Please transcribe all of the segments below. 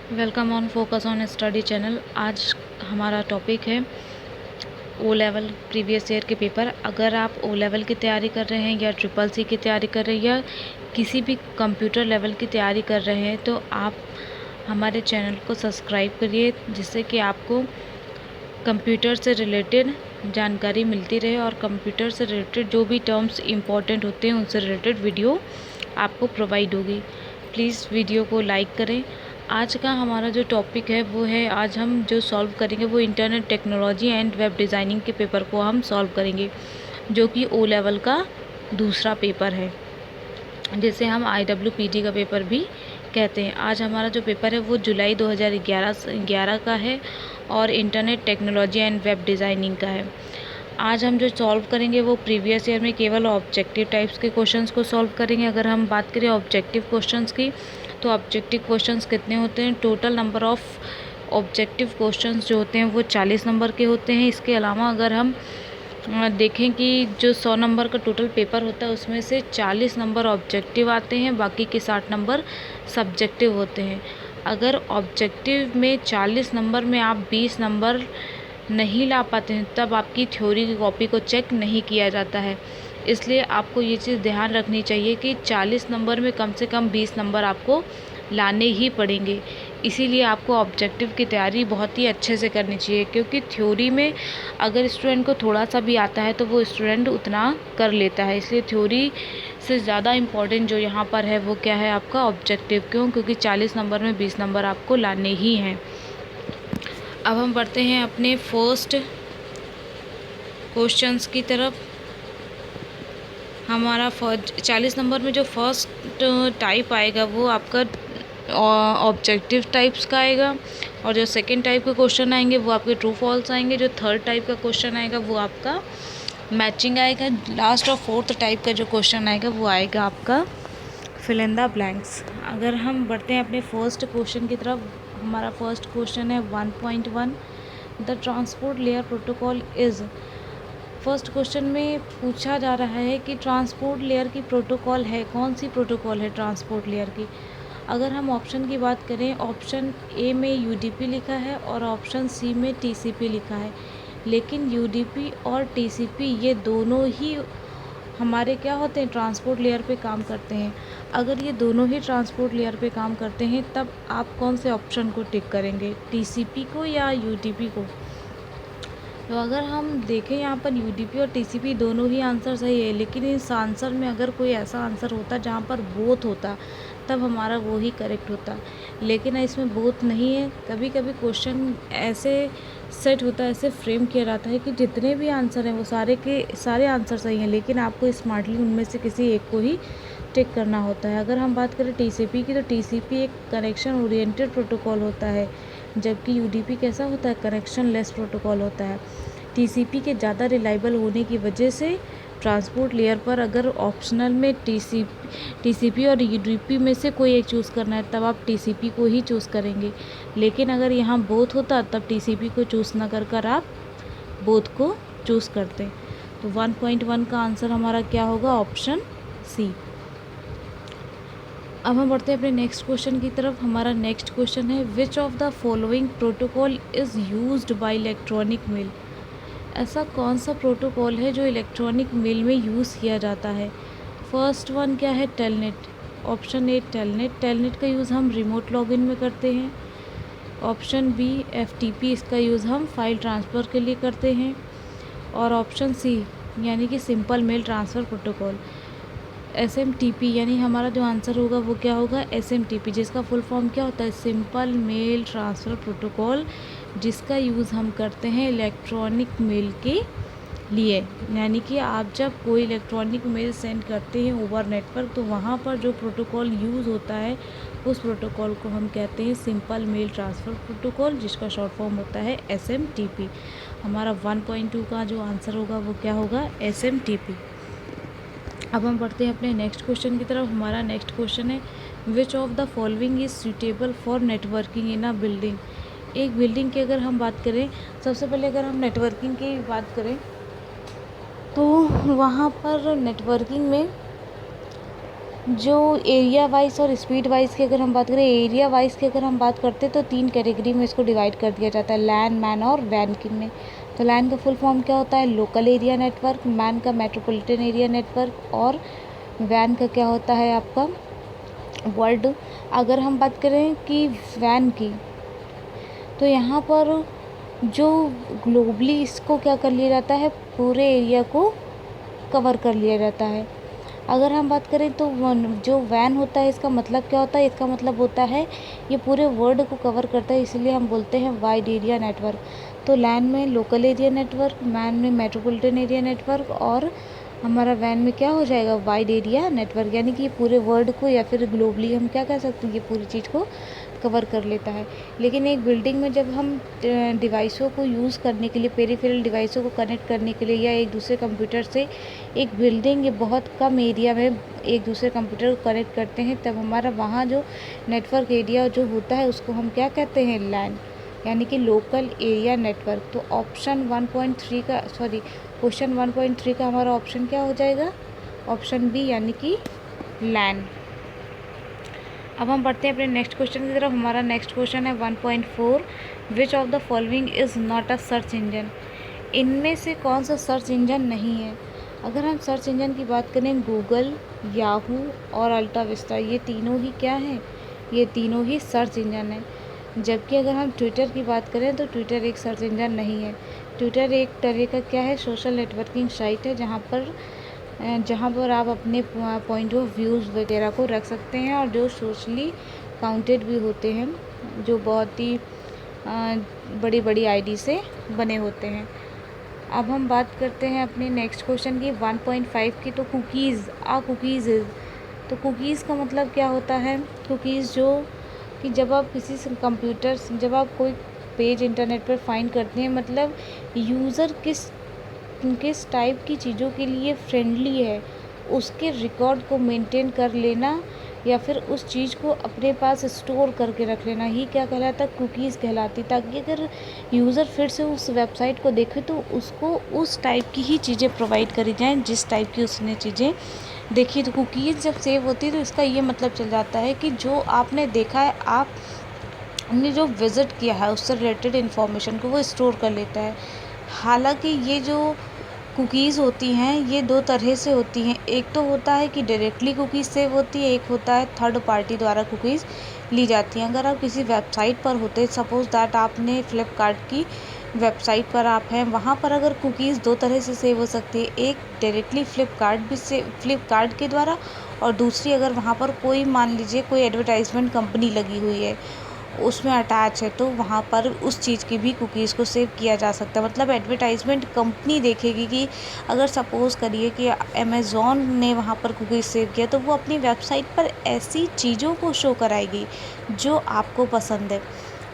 Welcome on focus on study channel. आज हमारा topic है ओ लेवल प्रीवियस ईयर के पेपर। अगर आप ओ लेवल की तैयारी कर रहे हैं या ट्रिपल सी की तैयारी कर रहे हैं या किसी भी कंप्यूटर लेवल की तैयारी कर रहे हैं तो आप हमारे चैनल को सब्सक्राइब करिए, जिससे कि आपको कंप्यूटर से रिलेटेड जानकारी मिलती रहे और कंप्यूटर से रिलेटेड जो भी टर्म्स इम्पॉर्टेंट होते हैं उनसे रिलेटेड वीडियो आपको प्रोवाइड होगी। प्लीज़ वीडियो को लाइक करें। आज का हमारा जो टॉपिक है वो है, आज हम जो सॉल्व करेंगे वो internet technology and web designing के पेपर को हम सॉल्व करेंगे, जो कि ओ लेवल का दूसरा पेपर है, जिसे हम IWPD का पेपर भी कहते हैं। आज हमारा जो पेपर है वो जुलाई 2011 का है और internet technology and web designing का है। आज हम जो सॉल्व करेंगे वो प्रीवियस ईयर में केवल ऑब्जेक्टिव टाइप्स के क्वेश्चंस को सॉल्व करेंगे। अगर हम बात करें ऑब्जेक्टिव क्वेश्चंस की, तो ऑब्जेक्टिव क्वेश्चंस कितने होते हैं? Total number of objective questions जो होते हैं वो 40 नंबर के होते हैं। इसके अलावा अगर हम देखें कि जो 100 नंबर का टोटल पेपर होता है उसमें से 40 नंबर ऑब्जेक्टिव आते हैं, बाकी के 60 नंबर सब्जेक्टिव होते हैं। अगर ऑब्जेक्टिव में 40 नंबर में आप 20 नंबर नहीं ला पाते हैं तब आपकी थ्योरी की कॉपी को चेक नहीं किया जाता है। इसलिए आपको ये चीज़ ध्यान रखनी चाहिए कि 40 नंबर में कम से कम 20 नंबर आपको लाने ही पड़ेंगे। इसीलिए आपको ऑब्जेक्टिव की तैयारी बहुत ही अच्छे से करनी चाहिए, क्योंकि थ्योरी में अगर स्टूडेंट को थोड़ा सा भी आता है तो वो स्टूडेंट उतना कर लेता है। इसलिए थ्योरी से ज़्यादा इम्पॉर्टेंट जो यहाँ पर है वो क्या है? आपका ऑब्जेक्टिव। क्यों? क्योंकि 40 नंबर में 20 नंबर आपको लाने ही हैं। अब हम बढ़ते हैं अपने फर्स्ट क्वेश्चंस की तरफ। हमारा 40 नंबर में जो फर्स्ट टाइप आएगा वो आपका ऑब्जेक्टिव टाइप्स का आएगा, और जो सेकंड टाइप के क्वेश्चन आएंगे वो आपके ट्रू फॉल्स आएंगे। जो थर्ड टाइप का क्वेश्चन आएगा वो आपका मैचिंग आएगा। लास्ट और फोर्थ टाइप का जो क्वेश्चन आएगा वो आएगा आपका फिल इन द ब्लैंक्स। अगर हम बढ़ते हैं अपने फर्स्ट क्वेश्चन की तरफ, हमारा फर्स्ट क्वेश्चन है 1.1 the transport layer protocol is. First question में पूछा जा रहा है कि ट्रांसपोर्ट लेयर की प्रोटोकॉल है, कौन सी प्रोटोकॉल है ट्रांसपोर्ट लेयर की। अगर हम ऑप्शन की बात करें, ऑप्शन ए में UDP लिखा है और ऑप्शन सी में TCP लिखा है, लेकिन UDP और TCP ये दोनों ही हमारे क्या होते हैं? ट्रांसपोर्ट लेयर पे काम करते हैं। अगर ये दोनों ही ट्रांसपोर्ट लेयर पे काम करते हैं तब आप कौन से ऑप्शन को टिक करेंगे? TCP को या UDP को? तो अगर हम देखें यहाँ पर UDP और TCP दोनों ही आंसर सही है, लेकिन इस आंसर में अगर कोई ऐसा आंसर होता जहाँ पर बोथ होता तब हमारा वो ही करेक्ट होता, लेकिन इसमें बोथ नहीं है। कभी कभी क्वेश्चन ऐसे सेट होता है, ऐसे फ्रेम किया जाता है कि जितने भी आंसर हैं वो सारे के सारे आंसर सही हैं, लेकिन आपको स्मार्टली उनमें से किसी एक को ही टिक करना होता है। अगर हम बात करें TCP की, तो TCP एक कनेक्शन ओरिएंटेड प्रोटोकॉल होता है, जबकि UDP कैसा होता है? कनेक्शन लेस प्रोटोकॉल होता है। TCP के ज़्यादा रिलायबल होने की वजह से ट्रांसपोर्ट लेयर पर अगर ऑप्शनल में TCP और UDP में से कोई एक चूज़ करना है तब आप TCP को ही चूज़ करेंगे, लेकिन अगर यहाँ बोथ होता तब TCP को चूज़ न कर आप बोथ को चूज़ करते। तो 1.1 का आंसर हमारा क्या होगा? Option C. अब हम बढ़ते हैं अपने नेक्स्ट क्वेश्चन की तरफ। हमारा नेक्स्ट क्वेश्चन है which of the following protocol is used by electronic mail. ऐसा कौन सा प्रोटोकॉल है जो इलेक्ट्रॉनिक मेल में यूज़ किया जाता है? फर्स्ट वन क्या है? Telnet. Option A Telnet. Telnet का यूज़ हम रिमोट लॉगिन में करते हैं। ऑप्शन बी FTP, इसका यूज़ हम फाइल ट्रांसफ़र के लिए करते हैं। और ऑप्शन सी यानी कि simple mail transfer protocol SMTP, यानी हमारा जो आंसर होगा वो क्या होगा? SMTP, जिसका फुल फॉर्म क्या होता है? सिंपल मेल ट्रांसफ़र प्रोटोकॉल, जिसका यूज़ हम करते हैं इलेक्ट्रॉनिक मेल के लिए। यानी कि आप जब कोई इलेक्ट्रॉनिक मेल सेंड करते हैं ओवर नेटवर्क तो वहाँ पर जो प्रोटोकॉल यूज़ होता है उस प्रोटोकॉल को हम कहते हैं सिंपल मेल ट्रांसफ़र प्रोटोकॉल, जिसका शॉर्ट फॉर्म होता है SMTP। हमारा 1.2 का जो आंसर होगा वो क्या होगा? SMTP। अब हम बढ़ते हैं अपने नेक्स्ट क्वेश्चन की तरफ। हमारा नेक्स्ट क्वेश्चन है which of the following is suitable for networking in a building. एक बिल्डिंग की अगर हम बात करें, सबसे पहले अगर हम नेटवर्किंग की बात करें तो वहाँ पर नेटवर्किंग में जो एरिया वाइज और स्पीड वाइज की अगर हम बात करें, एरिया वाइज की अगर हम बात करते हैं तो 3 कैटेगरी में इसको डिवाइड कर दिया जाता है, लैन, मैन और वैन की में। तो लैन का फुल फॉर्म क्या होता है? Local area network. मैन का मेट्रोपॉलिटन एरिया नेटवर्क। और वैन का क्या होता है आपका? वर्ल्ड। अगर हम बात करें कि वैन की, तो यहाँ पर जो ग्लोबली इसको क्या कर लिया जाता है, पूरे एरिया को कवर कर लिया जाता है। अगर हम बात करें तो जो वैन होता है इसका मतलब क्या होता है? इसका मतलब होता है ये पूरे वर्ल्ड को कवर करता है, इसलिए हम बोलते हैं वाइड एरिया नेटवर्क। तो लैन में लोकल एरिया नेटवर्क, मैन में मेट्रोपॉलिटन एरिया नेटवर्क और हमारा वैन में क्या हो जाएगा? Wide area network. यानी कि ये पूरे वर्ल्ड को या फिर ग्लोबली हम क्या कह सकते हैं, ये पूरी चीज़ को कवर कर लेता है। लेकिन एक बिल्डिंग में जब हम डिवाइसों को यूज़ करने के लिए, पेरिफेरल डिवाइसों को कनेक्ट करने के लिए या एक दूसरे कंप्यूटर से, एक बिल्डिंग ये बहुत कम एरिया में एक दूसरे कंप्यूटर को कनेक्ट करते हैं, तब हमारा वहाँ जो नेटवर्क एरिया जो होता है उसको हम क्या कहते हैं? लैन, यानी कि लोकल एरिया नेटवर्क। तो ऑप्शन 1.3 का क्वेश्चन 1.3 का हमारा ऑप्शन क्या हो जाएगा? ऑप्शन बी, यानी कि लैन। अब हम बढ़ते हैं अपने नेक्स्ट क्वेश्चन की तरफ। हमारा नेक्स्ट क्वेश्चन है 1.4, विच of the following is not a search engine? इनमें से कौन सा सर्च इंजन नहीं है? अगर हम सर्च इंजन की बात करें, गूगल, याहू और अल्टा विस्टा, ये तीनों ही क्या हैं? ये तीनों ही सर्च इंजन हैं। जबकि अगर हम ट्विटर की बात करें तो ट्विटर एक सर्च इंजन नहीं है। ट्विटर एक तरह का क्या है? सोशल नेटवर्किंग साइट है, जहाँ पर आप अपने पॉइंट ऑफ व्यूज़ वगैरह को रख सकते हैं और जो सोशली काउंटेड भी होते हैं, जो बहुत ही बड़ी बड़ी आईडी से बने होते हैं। अब हम बात करते हैं अपने नेक्स्ट क्वेश्चन की 1.5 की। तो कुकीज़ तो कुकीज़ का मतलब क्या होता है? कुकीज़ जो कि जब आप जब आप कोई पेज इंटरनेट पर फाइंड करते हैं, मतलब यूज़र किस टाइप की चीज़ों के लिए फ्रेंडली है, उसके रिकॉर्ड को मेंटेन कर लेना या फिर उस चीज़ को अपने पास स्टोर करके रख लेना ही क्या कहलाता है? कुकीज़ कहलाती। ताकि अगर यूज़र फिर से उस वेबसाइट को देखे तो उसको उस टाइप की ही चीज़ें प्रोवाइड करी जाएँ जिस टाइप की उसने चीज़ें देखी। तो कुकीज़ जब सेव होती है तो इसका ये मतलब चल जाता है कि जो आपने देखा है, आपने जो विज़िट किया है, उससे रिलेटेड इन्फॉर्मेशन को वो स्टोर कर लेता है। हालांकि ये जो कुकीज़ होती हैं ये 2 तरह से होती हैं। एक तो होता है कि डायरेक्टली कुकीज़ सेव होती है, एक होता है थर्ड पार्टी द्वारा कुकीज़ ली जाती हैं। अगर आप किसी वेबसाइट पर होते, सपोज़ दैट आपने फ्लिपकार्ट की वेबसाइट पर आप हैं, वहाँ पर अगर कुकीज़ 2 तरह से सेव हो सकती है। एक डायरेक्टली फ्लिपकार्ट के द्वारा, और दूसरी अगर वहाँ पर कोई, मान लीजिए कोई एडवर्टाइजमेंट कंपनी लगी हुई है, उसमें अटैच है, तो वहाँ पर उस चीज़ की भी कुकीज़ को सेव किया जा सकता है। मतलब एडवर्टाइजमेंट कंपनी देखेगी कि अगर सपोज़ करिए कि अमेज़ॉन ने वहाँ पर कुकीज़ सेव किया, तो वो अपनी वेबसाइट पर ऐसी चीज़ों को शो कराएगी जो आपको पसंद है।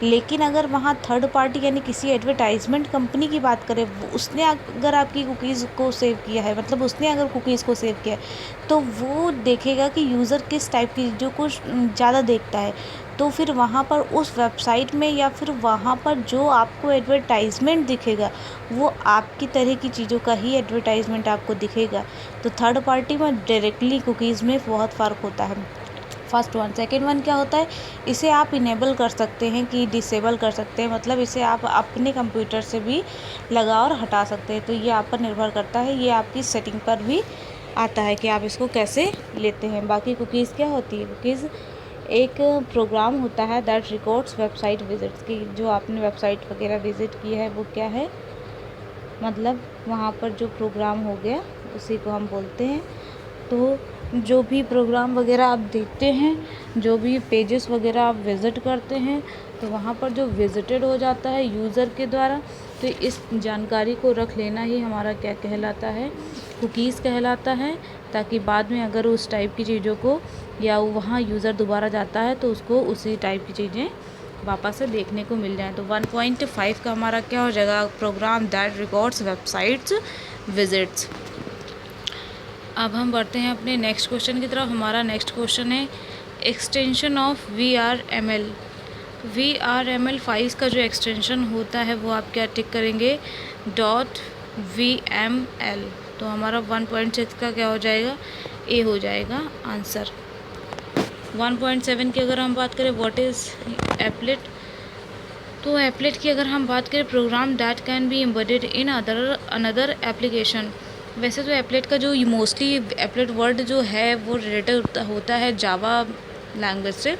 लेकिन अगर वहाँ थर्ड पार्टी यानी किसी एडवर्टाइजमेंट कंपनी की बात करें, उसने अगर आपकी कुकीज़ को सेव किया है, मतलब उसने अगर कुकीज़ को सेव किया है, तो वो देखेगा कि यूज़र किस टाइप की चीज़ों को ज़्यादा देखता है। तो फिर वहाँ पर उस वेबसाइट में या फिर वहाँ पर जो आपको एडवर्टाइजमेंट दिखेगा, वो आपकी तरह की चीज़ों का ही एडवर्टाइजमेंट आपको दिखेगा। तो थर्ड पार्टी में डायरेक्टली कुकीज़ में बहुत फ़र्क होता है। First one. सेकेंड वन क्या होता है? इसे आप इनेबल कर सकते हैं कि डिसेबल कर सकते हैं, मतलब इसे आप अपने कंप्यूटर से भी लगा और हटा सकते हैं। तो ये आप पर निर्भर करता है, ये आपकी सेटिंग पर भी आता है कि आप इसको कैसे लेते हैं। बाकी कुकीज़ क्या होती है? कुकीज़ एक प्रोग्राम होता है दैट रिकॉर्ड्स वेबसाइट विजिट्स की, जो आपने वेबसाइट वगैरह विज़िट की है वो क्या है, मतलब वहाँ पर जो प्रोग्राम हो गया उसी को हम बोलते हैं। तो जो भी प्रोग्राम वगैरह आप देखते हैं, जो भी पेजेस वगैरह आप विज़िट करते हैं, तो वहाँ पर जो विज़िटेड हो जाता है यूज़र के द्वारा, तो इस जानकारी को रख लेना ही हमारा क्या कहलाता है? कुकीज़ कहलाता है। ताकि बाद में अगर उस टाइप की चीज़ों को, या वहाँ यूज़र दोबारा जाता है तो उसको उसी टाइप की चीज़ें वापस से देखने को मिल जाए। तो 1.5 का हमारा क्या हो जाएगा? Program that records websites visits. अब हम बढ़ते हैं अपने नेक्स्ट क्वेश्चन की तरफ। हमारा नेक्स्ट क्वेश्चन है एक्सटेंशन ऑफ VRML। VRML5 का जो एक्सटेंशन होता है वो आप क्या टिक करेंगे? .VML। तो हमारा 1.6 का क्या हो जाएगा? ए हो जाएगा आंसर। 1.7 की अगर हम बात करें, व्हाट इज़ एप्लेट, तो एप्लेट की अगर हम बात करें, program that can be embedded in another application. वैसे तो एप्लेट का जो मोस्टली एप्लेट वर्ड जो है वो रिलेटेड होता है जावा लैंग्वेज से,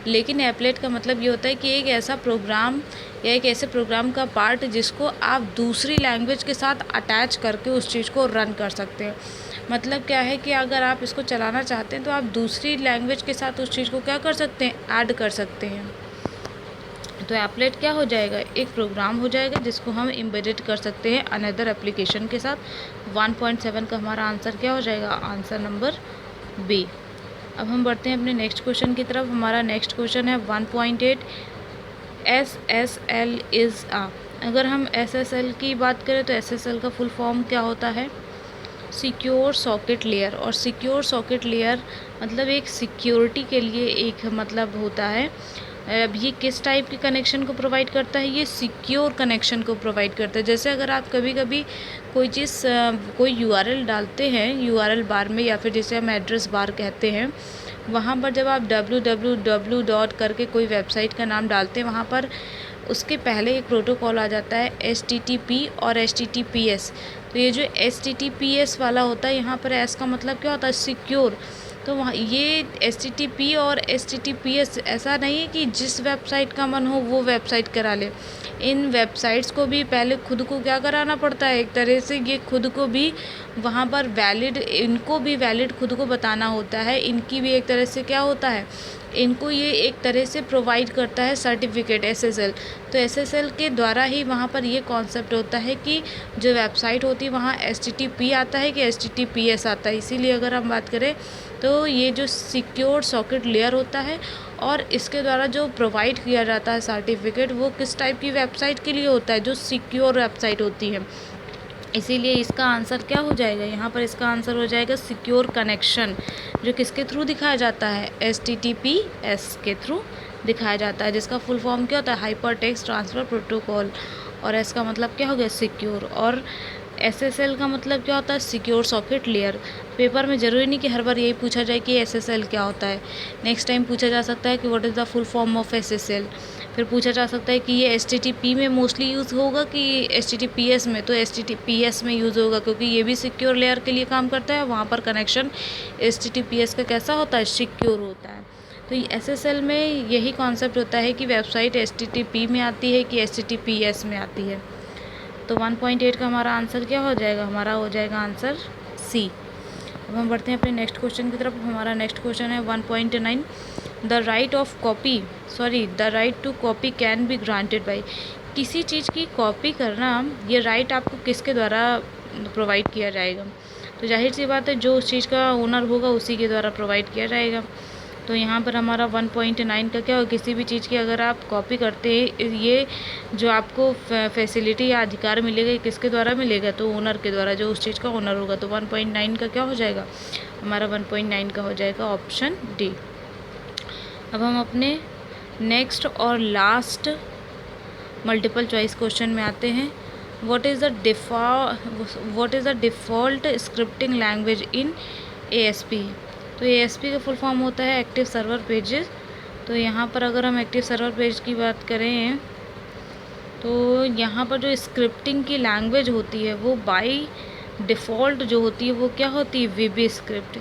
लेकिन एप्लेट का मतलब ये होता है कि एक ऐसा प्रोग्राम या एक ऐसे प्रोग्राम का पार्ट जिसको आप दूसरी लैंग्वेज के साथ अटैच करके उस चीज़ को रन कर सकते हैं। मतलब क्या है कि अगर आप इसको चलाना चाहते हैं तो आप दूसरी लैंग्वेज के साथ उस चीज़ को क्या कर सकते हैं, ऐड कर सकते हैं। तो एप्लेट क्या हो जाएगा, एक प्रोग्राम हो जाएगा जिसको हम एम्बेडेड कर सकते हैं अनदर एप्लीकेशन के साथ। 1.7 का हमारा आंसर क्या हो जाएगा, आंसर नंबर बी। अब हम बढ़ते हैं अपने नेक्स्ट क्वेश्चन की तरफ। हमारा नेक्स्ट क्वेश्चन है 1.8 SSL इज़ आ। अगर हम SSL की बात करें तो SSL का फुल फॉर्म क्या होता है, सिक्योर सॉकेट लेयर। और सिक्योर सॉकेट लेयर मतलब एक सिक्योरिटी के लिए एक मतलब होता है। अब ये किस टाइप के कनेक्शन को प्रोवाइड करता है, ये सिक्योर कनेक्शन को प्रोवाइड करता है। जैसे अगर आप कभी कभी कोई चीज़ कोई URL डालते हैं URL बार में, या फिर जिसे हम एड्रेस बार कहते हैं, वहाँ पर जब आप www. करके कोई वेबसाइट का नाम डालते हैं, वहाँ पर उसके पहले एक प्रोटोकॉल आ जाता है HTTP और HTTPS। तो ये जो HTTPS वाला होता है, यहाँ पर S का मतलब क्या होता है, सिक्योर। तो वहाँ ये HTTP और HTTPS ऐसा नहीं है कि जिस वेबसाइट का मन हो वो वेबसाइट करा ले। इन वेबसाइट्स को भी पहले खुद को क्या कराना पड़ता है, एक तरह से ये खुद को भी वहाँ पर वैलिड, इनको भी वैलिड खुद को बताना होता है। इनकी भी एक तरह से क्या होता है, इनको ये एक तरह से प्रोवाइड करता है सर्टिफिकेट SSL। तो SSL के द्वारा ही वहाँ पर ये कॉन्सेप्ट होता है कि जो वेबसाइट होती है वहाँ HTTP आता है कि HTTPS आता है। इसीलिए अगर हम बात करें तो ये जो सिक्योर सॉकेट लेयर होता है और इसके द्वारा जो प्रोवाइड किया जाता है सर्टिफिकेट, वो किस टाइप की वेबसाइट के लिए होता है, जो सिक्योर वेबसाइट होती है। इसीलिए इसका आंसर क्या हो जाएगा, यहाँ पर इसका आंसर हो जाएगा सिक्योर कनेक्शन, जो किसके थ्रू दिखाया जाता है, HTTPS के थ्रू दिखाया जाता है, जिसका फुल फॉर्म क्या होता है, हाइपर टेक्स्ट ट्रांसफ़र प्रोटोकॉल। और एस का मतलब क्या हो गया, सिक्योर। और SSL का मतलब क्या होता है, सिक्योर सॉकेट लेयर। पेपर में ज़रूरी नहीं कि हर बार यही पूछा जाए कि SSL क्या होता है। नेक्स्ट टाइम पूछा जा सकता है कि what is the full form of SSL। फिर पूछा जा सकता है कि ये HTTP में मोस्टली यूज़ होगा कि HTTPS में, तो HTTPS में यूज़ होगा क्योंकि ये भी सिक्योर लेयर के लिए काम करता है। वहाँ पर कनेक्शन HTTPS का कैसा होता है, सिक्योर होता है। तो SSL में यही कॉन्सेप्ट होता है कि वेबसाइट HTTP में आती है कि HTTPS में आती है। तो 1.8 का हमारा आंसर क्या हो जाएगा, हमारा हो जाएगा आंसर सी। अब हम बढ़ते हैं अपने नेक्स्ट क्वेश्चन की तरफ। हमारा नेक्स्ट क्वेश्चन है 1.9 the right to copy can be granted by. किसी चीज़ की कॉपी करना, ये राइट आपको किसके द्वारा प्रोवाइड किया जाएगा, तो जाहिर सी बात है जो उस चीज़ का ओनर होगा उसी के द्वारा प्रोवाइड किया जाएगा। तो यहाँ पर हमारा 1.9 का क्या हो, किसी भी चीज़ की अगर आप कॉपी करते हैं, ये जो आपको फैसिलिटी या अधिकार मिलेगा, किसके द्वारा मिलेगा, तो ओनर के द्वारा, जो उस चीज़ का ओनर होगा। तो 1.9 का क्या हो जाएगा, हमारा 1.9 का हो जाएगा ऑप्शन डी। अब हम अपने नेक्स्ट और लास्ट मल्टीपल चॉइस क्वेश्चन में आते हैं। What is the default scripting language in ASP। तो ASP का फुल फॉर्म होता है एक्टिव सर्वर पेजेस। तो यहाँ पर अगर हम एक्टिव सर्वर पेज की बात करें तो यहाँ पर जो स्क्रिप्टिंग की लैंग्वेज होती है वो बाय डिफ़ॉल्ट जो होती है वो क्या होती है, VB स्क्रिप्ट।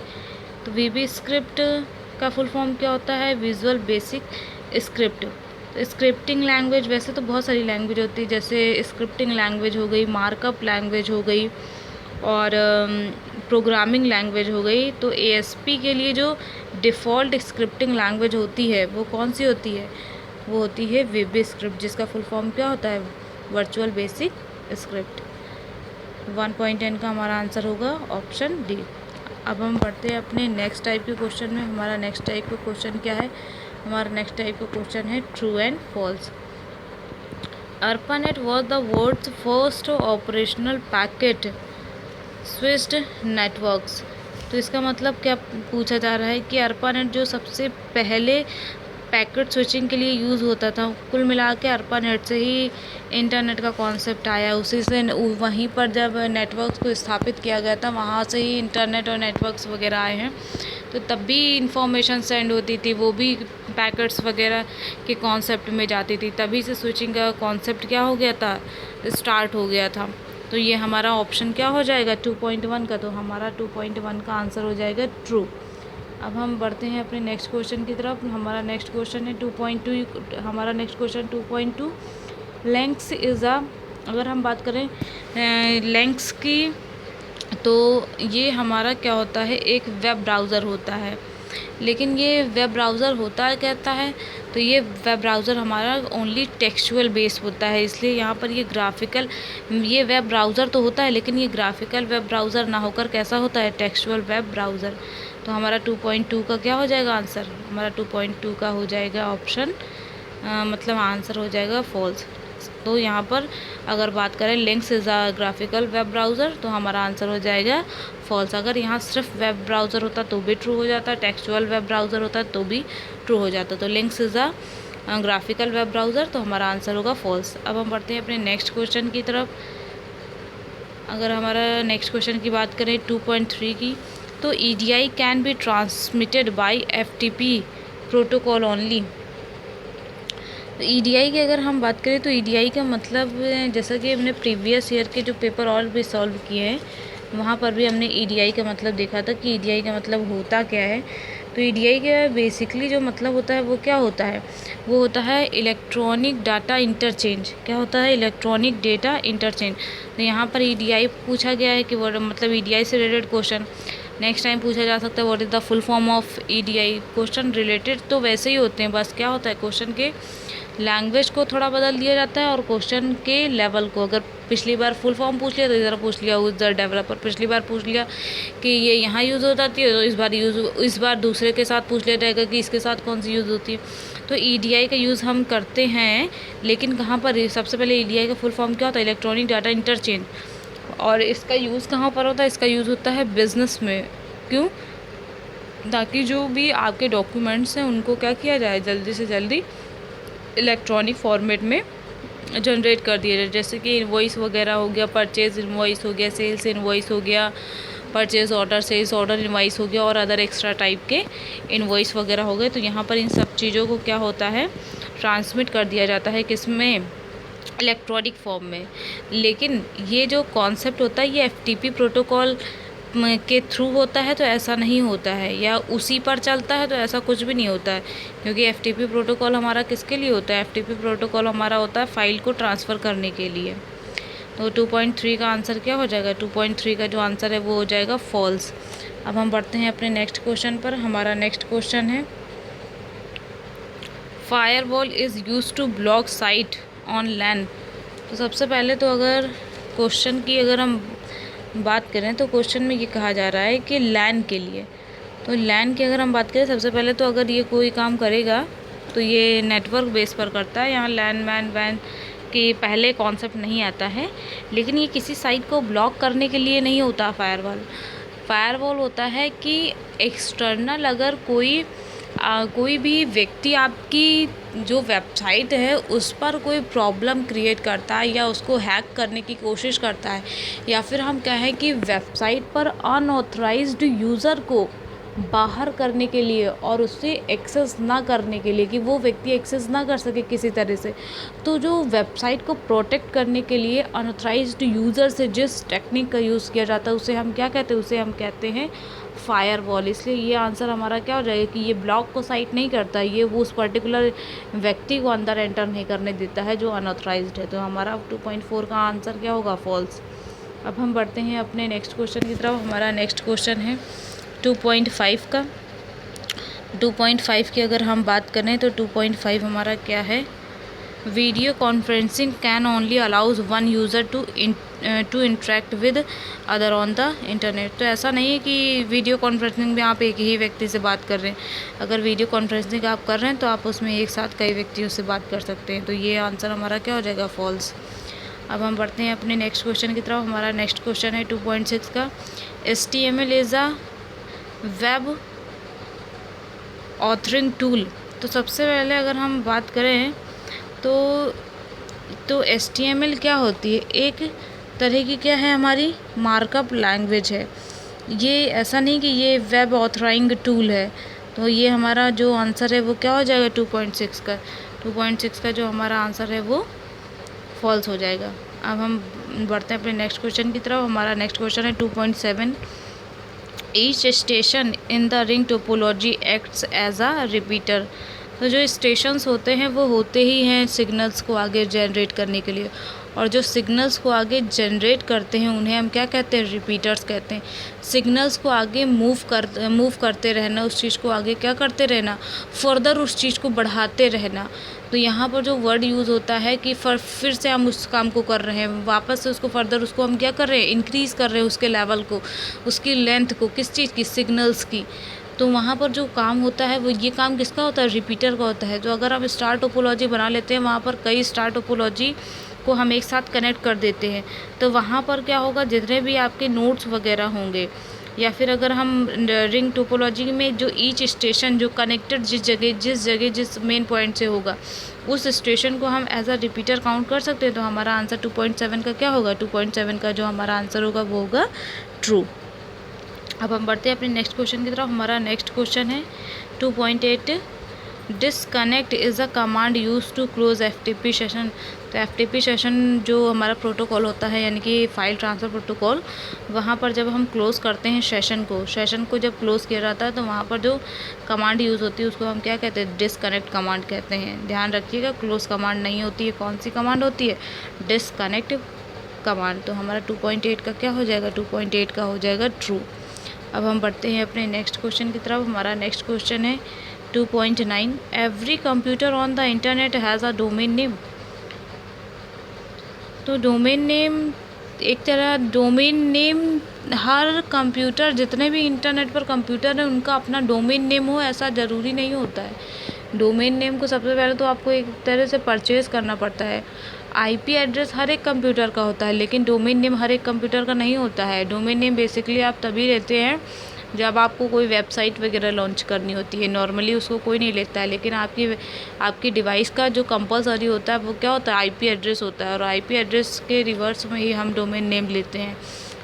तो VB स्क्रिप्ट का फुल फॉर्म क्या होता है, विजुअल बेसिक स्क्रिप्ट। तो स्क्रिप्टिंग लैंग्वेज वैसे तो बहुत सारी लैंग्वेज होती है, जैसे स्क्रिप्टिंग लैंग्वेज हो गई, मार्कअप लैंग्वेज हो गई और प्रोग्रामिंग लैंग्वेज हो गई। तो ASP के लिए जो डिफ़ॉल्ट स्क्रिप्टिंग लैंग्वेज होती है वो कौन सी होती है, वो होती है VB स्क्रिप्ट, जिसका फुल फॉर्म क्या होता है, वर्चुअल बेसिक स्क्रिप्ट। 1.10 का हमारा आंसर होगा ऑप्शन डी। अब हम बढ़ते हैं अपने नेक्स्ट टाइप के क्वेश्चन में। हमारा नेक्स्ट टाइप का क्वेश्चन क्या है, हमारा नेक्स्ट टाइप का क्वेश्चन है true and false. ARPANET was the world's first operational packet switched networks. तो इसका मतलब क्या पूछा जा रहा है कि ARPANET जो सबसे पहले पैकेट स्विचिंग के लिए यूज़ होता था। कुल मिला के ARPANET से ही इंटरनेट का कॉन्सेप्ट आया, उसी से वहीं पर जब नेटवर्क्स को स्थापित किया गया था वहाँ से ही इंटरनेट और नेटवर्क्स वगैरह आए हैं। तो तब भी इंफॉर्मेशन सेंड होती थी, वो भी पैकेट्स वगैरह के कॉन्सेप्ट में जाती थी, तभी से स्विचिंग का कॉन्सेप्ट क्या हो गया था, स्टार्ट हो गया था। तो ये हमारा ऑप्शन क्या हो जाएगा 2.1 का, तो हमारा 2.1 का आंसर हो जाएगा ट्रू। अब हम बढ़ते हैं अपने नेक्स्ट क्वेश्चन की तरफ। हमारा नेक्स्ट क्वेश्चन है 2.2। हमारा next question 2.2, length is a, अगर हम बात करें लेंग्थ की, तो ये हमारा क्या होता है, एक वेब ब्राउज़र होता है। लेकिन ये वेब ब्राउज़र होता कहता है, तो ये वेब ब्राउज़र हमारा ओनली टेक्सचुअल बेस होता है, इसलिए यहाँ पर ये ग्राफिकल, ये वेब ब्राउज़र तो होता है लेकिन ये ग्राफिकल वेब ब्राउज़र ना होकर कैसा होता है, टेक्सचुअल वेब ब्राउज़र। तो हमारा 2.2 का क्या हो जाएगा आंसर, हमारा 2.2 का हो जाएगा ऑप्शन, मतलब आंसर हो जाएगा फॉल्स। तो यहाँ पर अगर बात करें links is a graphical web browser, तो हमारा आंसर हो जाएगा फॉल्स। अगर यहाँ सिर्फ वेब ब्राउज़र होता तो भी ट्रू हो जाता, टेक्सचुअल वेब ब्राउज़र होता तो भी ट्रू हो जाता। तो links is a graphical web browser, तो हमारा आंसर होगा फॉल्स। अब हम बढ़ते हैं अपने नेक्स्ट क्वेश्चन की तरफ। अगर हमारा नेक्स्ट क्वेश्चन की बात करें 2.3 की, तो EDI can be transmitted by FTP protocol only. तो EDI की अगर हम बात करें तो EDI का मतलब, जैसा कि हमने प्रीवियस ईयर के जो पेपर और भी सॉल्व किए हैं वहाँ पर भी हमने EDI का मतलब देखा था कि EDI का मतलब होता क्या है। तो EDI का बेसिकली जो मतलब होता है वो क्या होता है, वो होता है इलेक्ट्रॉनिक डाटा इंटरचेंज। क्या होता है, इलेक्ट्रॉनिक डेटा इंटरचेंज। तो यहाँ पर EDI पूछा गया है कि वो मतलब EDI से रिलेटेड क्वेश्चन नेक्स्ट टाइम पूछा जा सकता है, what is the full form of EDI। Question related तो वैसे ही होते हैं, बस क्या होता है क्वेश्चन के लैंग्वेज को थोड़ा बदल दिया जाता है और क्वेश्चन के लेवल को, अगर पिछली बार फुल फॉर्म पूछ लिया तो इधर पूछ लिया उस डेवलपर, पिछली बार पूछ लिया कि ये यहाँ यूज़ हो जाती है तो इस बार दूसरे के साथ पूछ लिया जाएगा कि इसके साथ कौन सी यूज़ होती है। तो EDI का यूज़ हम करते हैं, लेकिन कहाँ पर, सबसे पहले EDI का फुल फॉर्म क्या होता है, इलेक्ट्रॉनिक डाटा इंटरचेंज। और इसका यूज़ कहाँ पर होता है, इसका यूज़ होता है बिज़नेस में। क्यों, ताकि जो भी आपके डॉक्यूमेंट्स हैं उनको क्या किया जाए, जल्दी से जल्दी इलेक्ट्रॉनिक फॉर्मेट में जनरेट कर दिया जाए। जैसे कि इनवॉइस वगैरह हो गया, परचेज इनवॉइस हो गया, सेल्स इनवॉइस हो गया, purchase order, sales order invoice हो गया, और अदर एक्स्ट्रा टाइप के इनवॉइस वगैरह हो गए। तो यहाँ पर इन सब चीज़ों को क्या होता है, ट्रांसमिट कर दिया जाता है, किस में, इलेक्ट्रॉनिक फॉर्म में। लेकिन ये जो कॉन्सेप्ट होता है ये FTP प्रोटोकॉल के थ्रू होता है तो ऐसा नहीं होता है, या उसी पर चलता है तो ऐसा कुछ भी नहीं होता है। क्योंकि FTP प्रोटोकॉल हमारा किसके लिए होता है, FTP प्रोटोकॉल हमारा होता है फाइल को ट्रांसफ़र करने के लिए। तो 2.3 का आंसर क्या हो जाएगा, 2.3 का जो आंसर है वो हो जाएगा फॉल्स। अब हम बढ़ते हैं अपने नेक्स्ट क्वेश्चन पर। हमारा नेक्स्ट क्वेश्चन है, firewall is use to block site on LAN। तो सबसे पहले तो अगर क्वेश्चन की अगर हम बात करें तो क्वेश्चन में ये कहा जा रहा है कि LAN के लिए, तो LAN की अगर हम बात करें, सबसे पहले तो अगर ये कोई काम करेगा तो ये नेटवर्क बेस पर करता है। यहाँ LAN वैन के पहले कॉन्सेप्ट नहीं आता है, लेकिन ये किसी साइट को ब्लॉक करने के लिए नहीं होता। फायरवॉल होता है कि एक्सटर्नल अगर कोई भी व्यक्ति आपकी जो वेबसाइट है उस पर कोई प्रॉब्लम क्रिएट करता है या उसको हैक करने की कोशिश करता है, या फिर हम कहें कि वेबसाइट पर अनऑथराइज्ड यूज़र को बाहर करने के लिए और उससे एक्सेस ना करने के लिए, कि वो व्यक्ति एक्सेस ना कर सके किसी तरह से, तो जो वेबसाइट को प्रोटेक्ट करने के लिए अनऑथराइज्ड यूज़र से जिस टेक्निक का यूज़ किया जाता है उसे हम क्या कहते हैं, उसे हम कहते हैं फायरवॉल। इसलिए ये आंसर हमारा क्या हो जाएगा कि ये ब्लॉक को साइट नहीं करता, ये वो उस पर्टिकुलर व्यक्ति को अंदर एंटर नहीं करने देता है जो अनऑथराइज्ड है। तो हमारा 2.4 का आंसर क्या होगा, फॉल्स। अब हम बढ़ते हैं अपने नेक्स्ट क्वेश्चन की तरफ। हमारा नेक्स्ट क्वेश्चन है 2.5 का। 2.5 की अगर हम बात करें तो 2.5 हमारा क्या है, video conferencing can only allows one user to interact with other on the internet. तो ऐसा नहीं है कि वीडियो कॉन्फ्रेंसिंग में आप एक ही व्यक्ति से बात कर रहे हैं। अगर वीडियो कॉन्फ्रेंसिंग आप कर रहे हैं तो आप उसमें एक साथ कई व्यक्तियों से बात कर सकते हैं। तो ये आंसर हमारा क्या हो जाएगा, फॉल्स। अब हम बढ़ते हैं अपने नेक्स्ट क्वेश्चन की तरफ। हमारा नेक्स्ट क्वेश्चन है 2.6 का, HTML is a web authoring tool तो सबसे पहले अगर हम बात करें तो HTML क्या होती है, एक तरह की क्या है, हमारी मार्कअप लैंग्वेज है। ये ऐसा नहीं कि ये वेब ऑथराइंग टूल है। तो ये हमारा जो आंसर है वो क्या हो जाएगा 2.6 का। 2.6 का जो हमारा आंसर है वो फॉल्स हो जाएगा। अब हम बढ़ते हैं अपने नेक्स्ट क्वेश्चन की तरफ। हमारा नेक्स्ट क्वेश्चन है 2.7। Each station in the ring topology acts as a repeater. तो जो स्टेशंस होते हैं वो होते ही हैं सिग्नल्स को आगे जनरेट करने के लिए, और जो सिग्नल्स को आगे जनरेट करते हैं उन्हें हम क्या कहते हैं, रिपीटर्स कहते हैं। सिग्नल्स को आगे मूव करते रहना, उस चीज़ को आगे क्या करते रहना, फर्दर उस चीज़ को बढ़ाते रहना। तो यहाँ पर जो वर्ड यूज़ होता है कि फिर से हम उस काम को कर रहे हैं, वापस से उसको फर्दर उसको हम क्या कर रहे हैं, इंक्रीज़ कर रहे हैं उसके लेवल को, उसकी लेंथ को, किस चीज़ की, सिग्नल्स की। तो वहाँ पर जो काम होता है वो ये काम किसका होता है, रिपीटर का होता है। तो अगर हम स्टार टोपोलॉजी बना लेते हैं, वहाँ पर कई स्टार टोपोलॉजी को हम एक साथ कनेक्ट कर देते हैं, तो वहाँ पर क्या होगा, जितने भी आपके नोड्स वगैरह होंगे, या फिर अगर हम रिंग टोपोलॉजी में जो ईच स्टेशन जो कनेक्टेड जिस मेन पॉइंट से होगा, उस स्टेशन को हम एज अ रिपीटर काउंट कर सकते हैं। तो हमारा आंसर 2.7 का क्या होगा, 2.7 का जो हमारा आंसर होगा वो होगा ट्रू। अब हम बढ़ते हैं अपने नेक्स्ट क्वेश्चन की तरफ। हमारा नेक्स्ट क्वेश्चन है 2.8। Disconnect is a command use to close FTP session. तो FTP सेशन जो हमारा प्रोटोकॉल होता है, यानी कि फ़ाइल ट्रांसफ़र प्रोटोकॉल, वहाँ पर जब हम क्लोज़ करते हैं सेशन को जब क्लोज़ किया जाता है तो वहाँ पर जो कमांड यूज़ होती है उसको हम क्या कहते हैं, डिसकनेक्ट कमांड कहते हैं। ध्यान रखिएगा, क्लोज़ कमांड नहीं होती है। कौन सी कमांड होती है, डिसकनेक्ट कमांड। तो हमारा 2.8 का क्या हो जाएगा, 2.8 का हो जाएगा ट्रू। अब हम बढ़ते हैं अपने नेक्स्ट क्वेश्चन की तरफ। हमारा नेक्स्ट क्वेश्चन है 2.9। Every computer on the internet has a domain name. तो डोमेन नेम, एक तरह डोमेन नेम, हर कंप्यूटर, जितने भी इंटरनेट पर कंप्यूटर है उनका अपना डोमेन नेम हो ऐसा ज़रूरी नहीं होता है। डोमेन नेम को सबसे पहले तो आपको एक तरह से परचेज़ करना पड़ता है। IP एड्रेस हर एक कंप्यूटर का होता है, लेकिन डोमेन नेम हर एक कंप्यूटर का नहीं होता है। डोमेन नेम बेसिकली आप तभी लेते हैं जब आपको कोई वेबसाइट वगैरह लॉन्च करनी होती है। नॉर्मली उसको कोई नहीं लेता है, लेकिन आपकी डिवाइस का जो कंपलसरी होता है वो क्या होता है, IP एड्रेस होता है, और IP एड्रेस के रिवर्स में ही हम डोमेन नेम लेते हैं।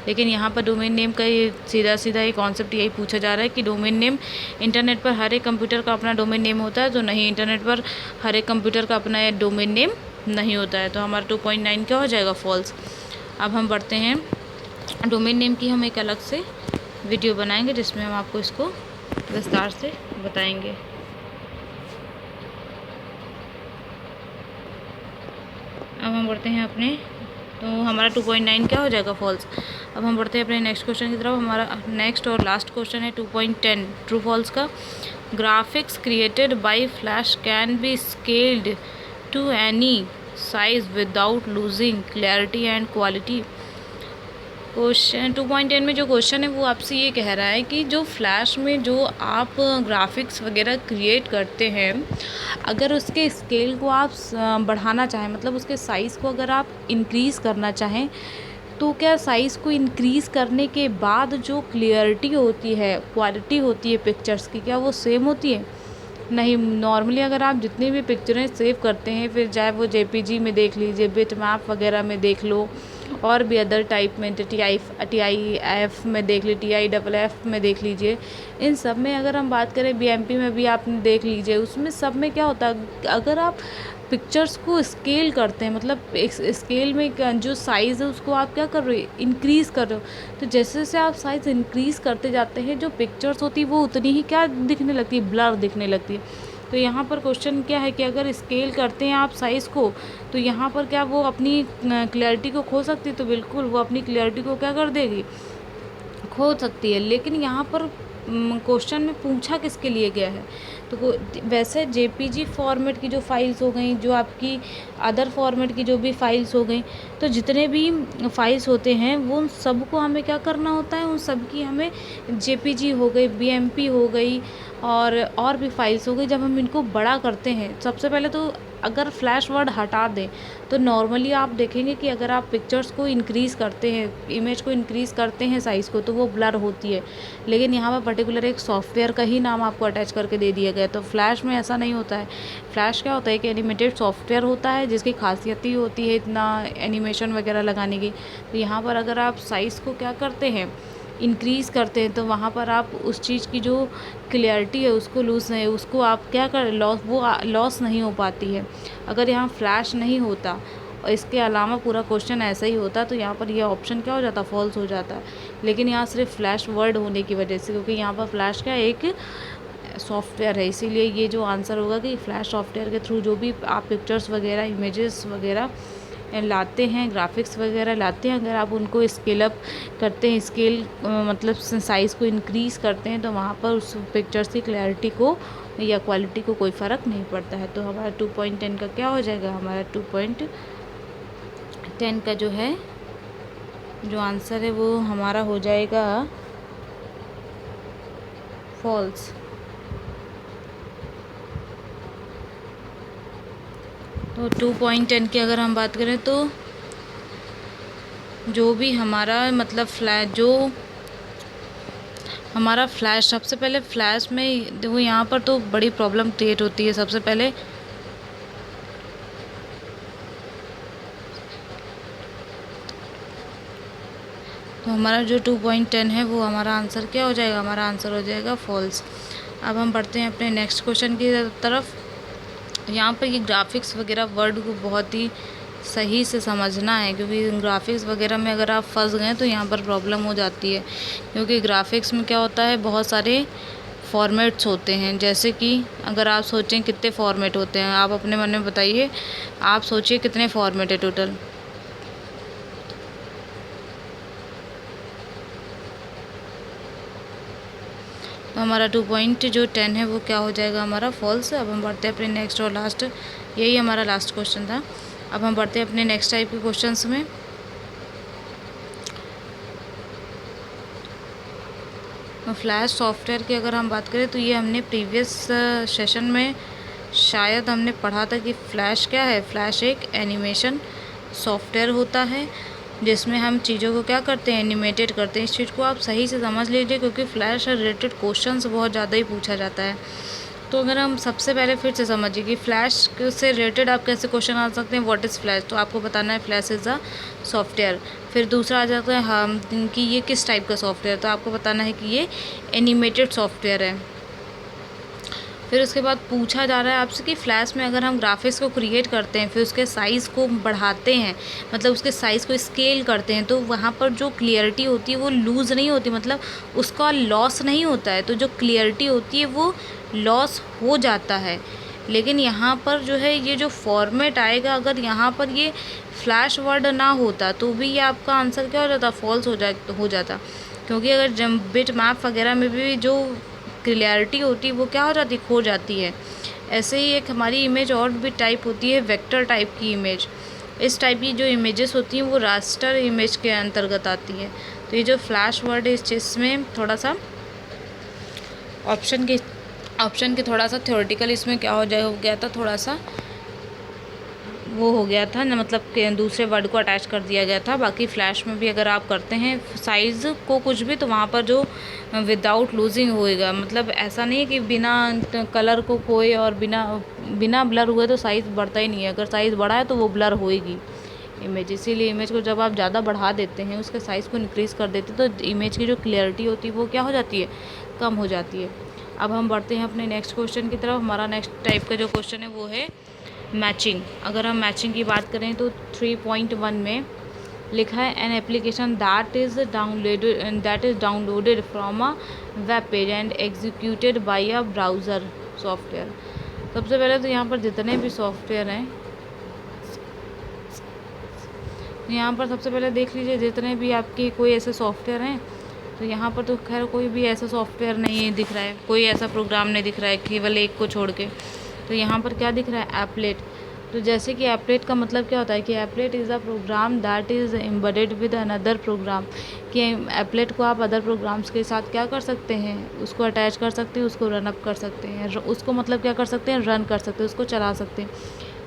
लेकिन यहाँ पर डोमेन नेम का ये सीधा ये कॉन्सेप्ट यही पूछा जा रहा है कि डोमेन नेम इंटरनेट पर हर एक कंप्यूटर का अपना डोमेन नेम होता है। तो नहीं, इंटरनेट पर हर एक कंप्यूटर का अपना डोमेन नेम नहीं होता है। तो हमारा 2.9 क्या हो जाएगा, फॉल्स। अब हम बढ़ते हैं, डोमेन नेम की हम एक अलग से वीडियो बनाएंगे जिसमें हम आपको इसको विस्तार से बताएंगे। अब हम बढ़ते हैं अपने, तो हमारा 2.9 क्या हो जाएगा, फॉल्स। अब हम बढ़ते हैं अपने नेक्स्ट क्वेश्चन की तरफ। हमारा नेक्स्ट और लास्ट क्वेश्चन है 2.10 ट्रू फॉल्स का। Graphics created by flash can be scaled to any size without losing clarity and quality. Question 2.10 में जो क्वेश्चन है वो आपसे ये कह रहा है कि जो फ्लैश में जो आप ग्राफिक्स वगैरह क्रिएट करते हैं, अगर उसके स्केल को आप बढ़ाना चाहें, मतलब उसके साइज़ को अगर आप इंक्रीज़ करना चाहें, तो क्या साइज़ को इंक्रीज़ करने के बाद जो क्लियरिटी होती है, क्वालिटी होती है पिक्चर्स की, क्या वो सेम होती है? नहीं। नॉर्मली अगर आप जितनी भी पिक्चरें सेव करते हैं, फिर चाहे वो JPG में देख लीजिए, बिटमैप वगैरह में देख लो, और भी अदर टाइप में TIFF में देख लीजिए, TIFF में देख लीजिए, इन सब में अगर हम बात करें, BMP में भी आप देख लीजिए, उसमें सब में क्या होता है, अगर आप पिक्चर्स को स्केल करते हैं, मतलब स्केल में जो साइज़ है उसको आप क्या कर रहे हो, इंक्रीज़ कर रहे हो। तो जैसे जैसे आप साइज़ इंक्रीज़ करते जाते हैं, जो पिक्चर्स होती है वो उतनी ही क्या दिखने लगती है, ब्लर दिखने लगती है। तो यहाँ पर क्वेश्चन क्या है कि अगर स्केल करते हैं आप साइज़ को, तो यहाँ पर क्या वो अपनी क्लैरिटी को खो सकती है? तो बिल्कुल वो अपनी क्लैरिटी को क्या कर देगी, खो सकती है। लेकिन यहाँ पर क्वेश्चन में पूछा किसके लिए गया है, तो वैसे JPG फॉर्मेट की जो फाइल्स हो गई, जो आपकी अदर फॉर्मेट की जो भी फाइल्स हो गई, तो जितने भी फाइल्स होते हैं वो उन सबको हमें क्या करना होता है, उन सब की हमें JPG हो गई, BMP हो गई, और भी फाइल्स हो गई, जब हम इनको बड़ा करते हैं, सबसे पहले तो अगर फ्लैश वर्ड हटा दें तो नॉर्मली आप देखेंगे कि अगर आप पिक्चर्स को इंक्रीज़ करते हैं, इमेज को इंक्रीज़ करते हैं साइज़ को, तो वो ब्लर होती है। लेकिन यहाँ पर पर्टिकुलर एक सॉफ्टवेयर का ही नाम आपको अटैच करके दे दिया गया है। तो फ्लैश में ऐसा नहीं होता है। फ्लैश क्या होता है कि एनिमेटेड सॉफ्टवेयर होता है जिसकी खासियत ही होती है इतना एनिमेशन वगैरह लगाने की। तो यहाँ पर अगर आप साइज़ को क्या करते हैं, इंक्रीज़ करते हैं, तो वहाँ पर आप उस चीज़ की जो क्लियरिटी है उसको लूज़ नहीं, उसको आप क्या कर लॉस नहीं हो पाती है। अगर यहाँ फ्लैश नहीं होता और इसके अलावा पूरा क्वेश्चन ऐसा ही होता तो यहाँ पर यह ऑप्शन क्या हो जाता, फॉल्स हो जाता। लेकिन यहाँ सिर्फ फ्लैश वर्ड होने की वजह से, क्योंकि यहाँ पर फ्लैश क्या एक सॉफ्टवेयर है, इसीलिए ये जो आंसर होगा कि फ्लैश सॉफ्टवेयर के थ्रू जो भी आप पिक्चर्स वगैरह, इमेजेस वगैरह लाते हैं, ग्राफिक्स वगैरह लाते हैं, अगर आप उनको स्केल अप करते हैं, मतलब साइज़ को इंक्रीज़ करते हैं, तो वहाँ पर उस पिक्चर्स की क्लैरिटी को या क्वालिटी को कोई फ़र्क नहीं पड़ता है। तो हमारा 2.10 का क्या हो जाएगा, हमारा 2.10 का जो है जो आंसर है वो हमारा हो जाएगा फॉल्स। तो 2.10 की अगर हम बात करें तो जो भी हमारा मतलब हमारा फ्लैश, सबसे पहले फ्लैश में देखो यहाँ पर तो बड़ी प्रॉब्लम क्रिएट होती है। सबसे पहले तो हमारा जो 2.10 है वो हमारा आंसर क्या हो जाएगा, हमारा आंसर हो जाएगा फॉल्स। अब हम बढ़ते हैं अपने नेक्स्ट क्वेश्चन की तरफ। यहाँ पर ये ग्राफिक्स वगैरह वर्ड को बहुत ही सही से समझना है, क्योंकि ग्राफिक्स वगैरह में अगर आप फंस गए तो यहाँ पर प्रॉब्लम हो जाती है। क्योंकि ग्राफिक्स में क्या होता है, बहुत सारे फॉर्मेट्स होते हैं। जैसे कि अगर आप सोचें कितने फॉर्मेट होते हैं, आप अपने मन में बताइए, आप सोचिए कितने फॉर्मेट है टोटल। तो हमारा 2.10 है वो क्या हो जाएगा, हमारा फॉल्स। अब हम बढ़ते हैं अपने नेक्स्ट और लास्ट, यही हमारा लास्ट क्वेश्चन था। अब हम बढ़ते हैं अपने नेक्स्ट टाइप के क्वेश्चंस में। फ्लैश सॉफ्टवेयर की अगर हम बात करें तो ये हमने प्रीवियस सेशन में शायद हमने पढ़ा था कि फ्लैश क्या है। फ्लैश एक एनिमेशन सॉफ्टवेयर होता है जिसमें हम चीज़ों को क्या करते हैं, एनिमेटेड करते हैं। इस चीज़ को आप सही से समझ लीजिए, क्योंकि फ्लैश से रिलेटेड क्वेश्चंस बहुत ज़्यादा ही पूछा जाता है। तो अगर हम सबसे पहले फिर से समझिए कि फ्लैश से रिलेटेड आप कैसे क्वेश्चन आ सकते हैं, व्हाट इज़ फ्लैश, तो आपको बताना है फ्लैश इज़ अ सॉफ्टवेयर। फिर दूसरा आ जाता है हम कि ये किस टाइप का सॉफ्टवेयर, तो आपको बताना है कि ये एनिमेटेड सॉफ्टवेयर है। फिर उसके बाद पूछा जा रहा है आपसे कि फ्लैश में अगर हम ग्राफिक्स को क्रिएट करते हैं, फिर उसके साइज़ को बढ़ाते हैं, मतलब उसके साइज़ को स्केल करते हैं, तो वहाँ पर जो क्लियरिटी होती है वो लूज़ नहीं होती, मतलब उसका लॉस नहीं होता है। तो जो क्लियरिटी होती है वो लॉस हो जाता है। लेकिन यहाँ पर जो है ये जो फॉर्मेट आएगा, अगर यहाँ पर ये फ्लैश वर्ड ना होता तो भी ये आपका आंसर क्या हो जाता, फॉल्स हो जाता। क्योंकि अगर बिट मैप वगैरह में भी जो क्लियरिटी होती है वो क्या हो जाती, खो जाती है। ऐसे ही एक हमारी इमेज और भी टाइप होती है, वेक्टर टाइप की इमेज। इस टाइप की जो इमेजेस होती हैं वो रास्टर इमेज के अंतर्गत आती है। तो ये जो फ्लैश वर्ड है इस चीज़ में थोड़ा सा ऑप्शन के थोड़ा सा थ्योरेटिकल इसमें क्या हो गया था, थोड़ा सा वो हो गया था ना, मतलब दूसरे वर्ड को अटैच कर दिया गया था। बाकी फ्लैश में भी अगर आप करते हैं साइज़ को कुछ भी, तो वहाँ पर जो विदाउट लूजिंग होएगा, मतलब ऐसा नहीं है कि बिना कलर को खोए और बिना ब्लर हुए तो साइज़ बढ़ता ही नहीं है। अगर साइज़ बढ़ा है तो वो ब्लर होएगी इमेज। इसीलिए इमेज को जब आप ज़्यादा बढ़ा देते हैं, उसके साइज़ को इंक्रीज़ कर देते हैं, तो इमेज की जो क्लियरिटी होती है वो क्या हो जाती है, कम हो जाती है। अब हम बढ़ते हैं अपने नेक्स्ट क्वेश्चन की तरफ। हमारा नेक्स्ट टाइप का जो क्वेश्चन है वो है मैचिंग। अगर हम मैचिंग की बात करें तो 3.1 में लिखा है an application that is downloaded from a web page and executed by a browser software. सबसे पहले तो यहाँ पर जितने भी सॉफ्टवेयर हैं, यहाँ पर सबसे पहले देख लीजिए जितने भी आपके कोई ऐसे सॉफ्टवेयर हैं, तो यहाँ पर तो खैर कोई भी ऐसा सॉफ्टवेयर नहीं दिख रहा है, कोई ऐसा प्रोग्राम नहीं दिख रहा है, केवल एक को छोड़ के। तो यहाँ पर क्या दिख रहा है, एप्लेट। तो जैसे कि एप्लेट का मतलब क्या होता है कि applet is a program that is embedded with another program. कि एप्लेट को आप अदर प्रोग्राम्स के साथ क्या कर सकते हैं, उसको अटैच कर सकते हैं, उसको रन अप कर सकते हैं, उसको मतलब क्या कर सकते हैं, रन कर सकते हैं, उसको चला सकते हैं।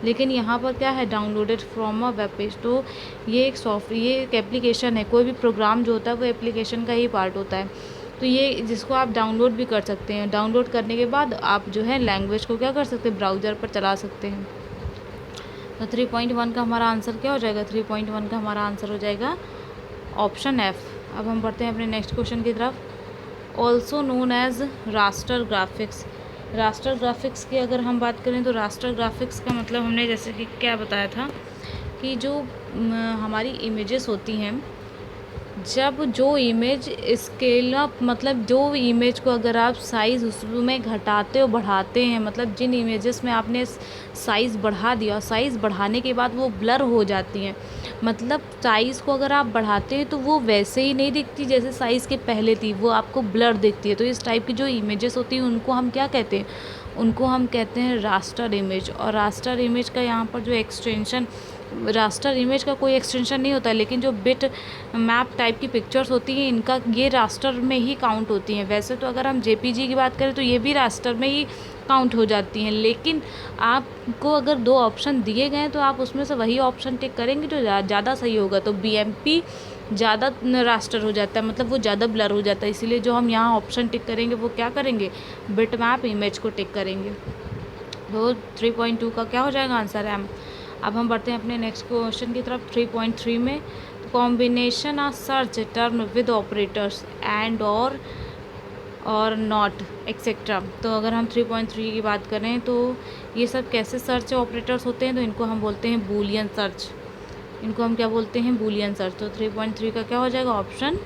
लेकिन यहाँ पर क्या है, downloaded from a web page. तो ये एक एप्लीकेशन है, कोई भी प्रोग्राम जो होता है वो एप्लीकेशन का ही पार्ट होता है। तो ये जिसको आप डाउनलोड भी कर सकते हैं। डाउनलोड करने के बाद आप जो है लैंग्वेज को क्या कर सकते हैं, ब्राउज़र पर चला सकते हैं। तो 3.1 का हमारा आंसर क्या हो जाएगा, 3.1 का हमारा आंसर हो जाएगा ऑप्शन एफ। अब हम बढ़ते हैं अपने नेक्स्ट क्वेश्चन की तरफ। Also known as raster graphics. Raster graphics की अगर हम बात करें तो रास्टर ग्राफिक्स का मतलब हमने जैसे कि क्या बताया था कि जो हमारी इमेजेस होती हैं, जब जो इमेज स्केल अप, मतलब जो इमेज को अगर आप साइज़ उसमें घटाते और बढ़ाते हैं, मतलब जिन इमेजेस में आपने साइज़ बढ़ा दिया, साइज़ बढ़ाने के बाद वो ब्लर हो जाती हैं, मतलब साइज़ को अगर आप बढ़ाते हैं तो वो वैसे ही नहीं दिखती जैसे साइज़ के पहले थी, वो आपको ब्लर दिखती है। तो इस टाइप की जो इमेजेस होती हैं उनको हम क्या कहते हैं, उनको हम कहते हैं रास्टर इमेज। और रास्टर इमेज का यहाँ पर जो एक्सटेंशन, रास्टर इमेज का कोई एक्सटेंशन नहीं होता है, लेकिन जो बिट मैप टाइप की पिक्चर्स होती हैं इनका ये रास्टर में ही काउंट होती हैं। वैसे तो अगर हम जेपीजी की बात करें तो ये भी रास्टर में ही काउंट हो जाती हैं, लेकिन आपको अगर दो ऑप्शन दिए गए तो आप उसमें से वही ऑप्शन टिक करेंगे जो ज़्यादा सही होगा। तो बीएमपी ज़्यादा रास्टर हो जाता है, मतलब वो ज़्यादा ब्लर हो जाता है, इसीलिए जो हम यहाँ ऑप्शन टिक करेंगे वो क्या करेंगे, बिट मैप इमेज को टिक करेंगे। तो 3.2 का क्या हो जाएगा आंसर एम। अब हम बढ़ते हैं अपने नेक्स्ट क्वेश्चन की तरफ 3.3 में। Combination of search term with operators and और नॉट एक्सेट्रा। तो अगर हम 3.3 की बात करें तो ये सब कैसे सर्च ऑपरेटर्स होते हैं, तो इनको हम बोलते हैं बूलियन सर्च। इनको हम क्या बोलते हैं, बूलियन सर्च। तो 3.3 का क्या हो जाएगा, ऑप्शन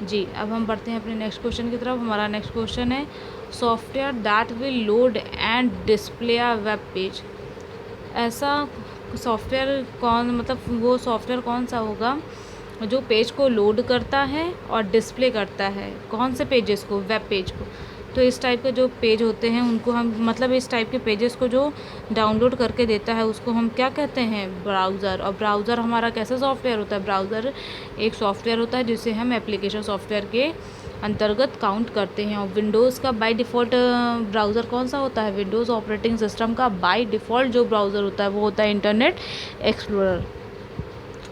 जी। अब हम बढ़ते हैं अपने नेक्स्ट क्वेश्चन की तरफ। हमारा नेक्स्ट क्वेश्चन है software that will load and display a web page. ऐसा सॉफ्टवेयर कौन, मतलब वो सॉफ्टवेयर कौन सा होगा जो पेज को लोड करता है और डिस्प्ले करता है, कौन से पेजेस को, वेब पेज को। तो इस टाइप के जो पेज होते हैं उनको हम, मतलब इस टाइप के पेजेस को जो डाउनलोड करके देता है उसको हम क्या कहते हैं, ब्राउज़र। और ब्राउज़र हमारा कैसा सॉफ्टवेयर होता है, ब्राउज़र एक सॉफ्टवेयर होता है जिसे हम एप्लीकेशन सॉफ्टवेयर के अंतर्गत काउंट करते हैं। और विंडोज़ का बाय डिफ़ॉल्ट ब्राउज़र कौन सा होता है, विंडोज़ ऑपरेटिंग सिस्टम का बाय डिफ़ॉल्ट जो ब्राउज़र होता है वो होता है इंटरनेट एक्सप्लोरर।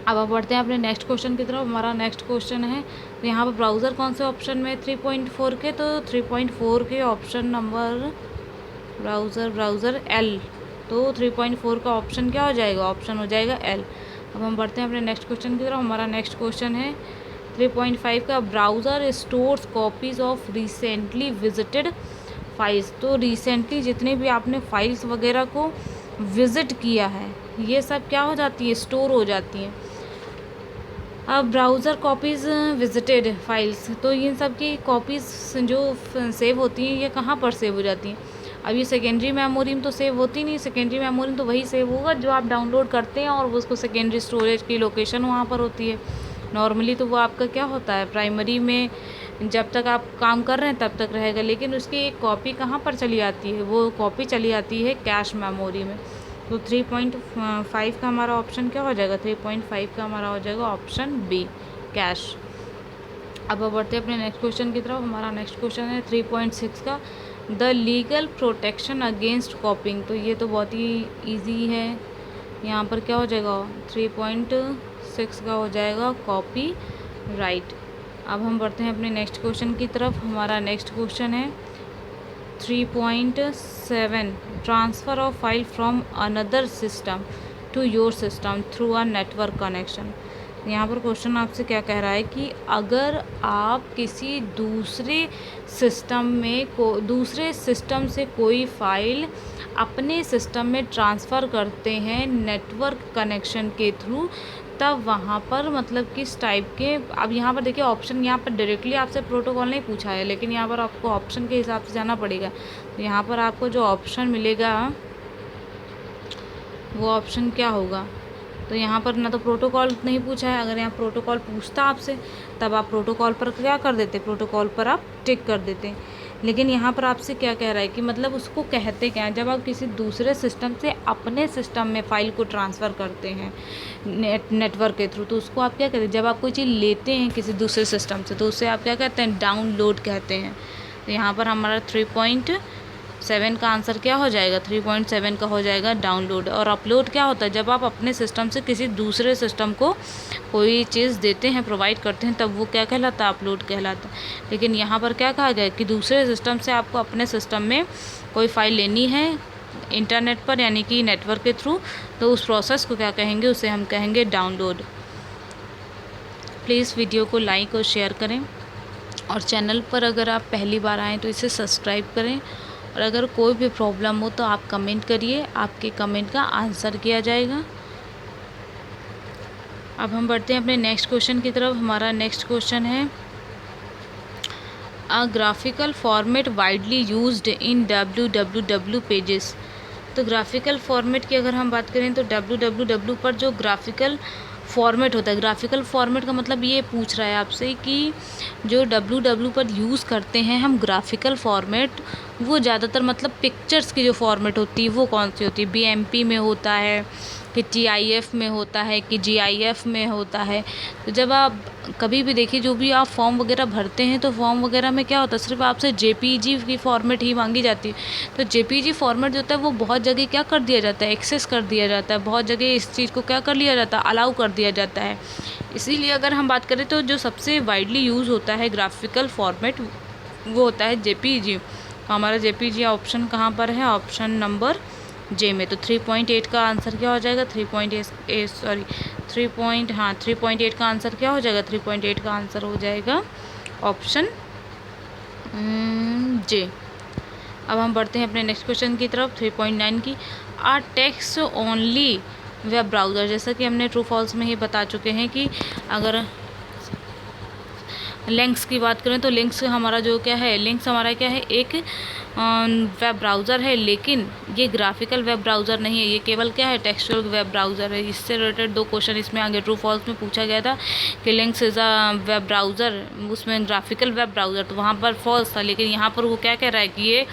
अब आप बढ़ते हैं अपने नेक्स्ट क्वेश्चन की तरफ। हमारा नेक्स्ट क्वेश्चन है तो यहाँ पर ब्राउज़र कौन से ऑप्शन में 3.4 के, तो 3.4 के ऑप्शन नंबर ब्राउज़र एल। तो 3.4 का ऑप्शन क्या हो जाएगा, ऑप्शन हो जाएगा एल। अब हम बढ़ते हैं अपने नेक्स्ट क्वेश्चन की तरफ। हमारा नेक्स्ट क्वेश्चन है 3.5 का browser stores copies of recently visited files. तो रिसेंटली जितने भी आपने फाइल्स वगैरह को विज़िट किया है ये सब क्या हो जाती है, स्टोर हो जाती हैं। अब ब्राउज़र कॉपीज़ विजिटेड फाइल्स, तो इन सब की कॉपीज़ जो सेव होती हैं ये कहाँ पर सेव हो जाती हैं। अब ये सेकेंडरी मेमोरी में तो सेव होती नहीं, सेकेंडरी मेमोरी में तो वही सेव होगा जो आप डाउनलोड करते हैं और उसको सेकेंडरी स्टोरेज की लोकेशन वहाँ पर होती है। नॉर्मली तो वो आपका क्या होता है, प्राइमरी में जब तक आप काम कर रहे हैं तब तक रहेगा, लेकिन उसकी एक कॉपी कहाँ पर चली आती है, वो कॉपी चली आती है कैश मेमोरी में। तो 3.5 का हमारा ऑप्शन क्या हो जाएगा, 3.5 का हमारा हो जाएगा ऑप्शन बी, कैश। अब बढ़ते हैं अपने नेक्स्ट क्वेश्चन की तरफ। हमारा नेक्स्ट क्वेश्चन है 3.6 का द लीगल प्रोटेक्शन अगेंस्ट कॉपिंग। तो ये तो बहुत ही ईजी है, यहाँ पर क्या हो जाएगा 3.6 का हो जाएगा कॉपी राइट। अब हम बढ़ते हैं अपने नेक्स्ट क्वेश्चन की तरफ। हमारा नेक्स्ट क्वेश्चन है 3.7 transfer of file from another system to your system through a network connection. यहाँ पर क्वेश्चन आपसे क्या कह रहा है कि अगर आप किसी दूसरे सिस्टम से कोई फ़ाइल अपने सिस्टम में ट्रांसफ़र करते हैं नेटवर्क कनेक्शन के थ्रू, तब वहाँ पर मतलब किस टाइप के, अब यहाँ पर देखिए ऑप्शन, यहाँ पर डायरेक्टली आपसे प्रोटोकॉल नहीं पूछा है लेकिन यहाँ पर आपको ऑप्शन के हिसाब से जाना पड़ेगा। तो यहाँ पर आपको जो ऑप्शन मिलेगा वो ऑप्शन क्या होगा, तो यहाँ पर ना तो प्रोटोकॉल नहीं पूछा है, अगर यहाँ प्रोटोकॉल पूछता आपसे तब आप प्रोटोकॉल पर क्या कर देते, प्रोटोकॉल पर आप टिक कर देते। लेकिन यहाँ पर आपसे क्या कह रहा है कि मतलब उसको कहते क्या हैं, जब आप किसी दूसरे सिस्टम से अपने सिस्टम में फ़ाइल को ट्रांसफ़र करते हैं नेटवर्क के थ्रू, तो उसको आप क्या कहते हैं, जब आप कोई चीज़ लेते हैं किसी दूसरे सिस्टम से तो उससे आप क्या कहते हैं, डाउनलोड कहते हैं। तो यहाँ पर हमारा 7 का आंसर क्या हो जाएगा, 3.7 का हो जाएगा डाउनलोड। और अपलोड क्या होता है, जब आप अपने सिस्टम से किसी दूसरे सिस्टम को कोई चीज़ देते हैं, प्रोवाइड करते हैं, तब वो क्या कहलाता है, अपलोड कहलाता है। लेकिन यहाँ पर क्या कहा गया कि दूसरे सिस्टम से आपको अपने सिस्टम में कोई फाइल लेनी है इंटरनेट पर, यानी कि नेटवर्क के थ्रू, तो उस प्रोसेस को क्या कहेंगे, उसे हम कहेंगे डाउनलोड। प्लीज़ वीडियो को लाइक और शेयर करें, और चैनल पर अगर आप पहली बार आएँ तो इसे सब्सक्राइब करें। और अगर कोई भी प्रॉब्लम हो तो आप कमेंट करिए, आपके कमेंट का आंसर किया जाएगा। अब हम बढ़ते हैं अपने नेक्स्ट क्वेश्चन की तरफ। हमारा नेक्स्ट क्वेश्चन है अ graphical format widely used in www pages. तो ग्राफिकल फॉर्मेट की अगर हम बात करें तो www पर जो ग्राफिकल फॉर्मेट होता है, ग्राफिकल फॉर्मेट का मतलब ये पूछ रहा है आपसे कि जो www पर यूज़ करते हैं हम ग्राफिकल फॉर्मेट, वो ज़्यादातर मतलब पिक्चर्स की जो फॉर्मेट होती है वो कौन सी होती है, BMP में होता है कि TIF में होता है कि GIF में होता है। तो जब आप कभी भी देखिए, जो भी आप फॉर्म वगैरह भरते हैं तो फॉर्म वगैरह में क्या होता है, सिर्फ आपसे JPG की फॉर्मेट ही मांगी जाती है। तो JPG फॉर्मेट जो होता है वो बहुत जगह क्या कर दिया जाता है, एक्सेस कर दिया जाता है, बहुत जगह इस चीज़ को क्या कर लिया जाता है, अलाउ कर दिया जाता है। इसीलिए अगर हम बात करें तो जो सबसे वाइडली यूज़ होता है ग्राफिकल फॉर्मेट वो होता है JPG। हमारा JPG ऑप्शन कहाँ पर है, ऑप्शन नंबर जे में। तो 3.8 का आंसर क्या हो जाएगा, 3.8 का आंसर क्या हो जाएगा, 3.8 का आंसर हो जाएगा ऑप्शन जे। अब हम बढ़ते हैं अपने नेक्स्ट क्वेश्चन की तरफ, 3.9 की। टेक्स्ट ओनली वेब ब्राउज़र, जैसा कि हमने ट्रू फॉल्स में ही बता चुके हैं कि अगर लिंक्स की बात करें तो लिंक्स हमारा जो क्या है, लिंक्स हमारा क्या है, एक वेब ब्राउज़र है, लेकिन ये ग्राफिकल वेब ब्राउज़र नहीं है, ये केवल क्या है, टेक्सचुअल वेब ब्राउज़र है। इससे रिलेटेड 2 क्वेश्चन इसमें आगे ट्रू फॉल्स में पूछा गया था कि links is a web browser, उसमें ग्राफिकल वेब ब्राउज़र, तो वहाँ पर फॉल्स था। लेकिन यहाँ पर वो क्या कह रहा है कि ये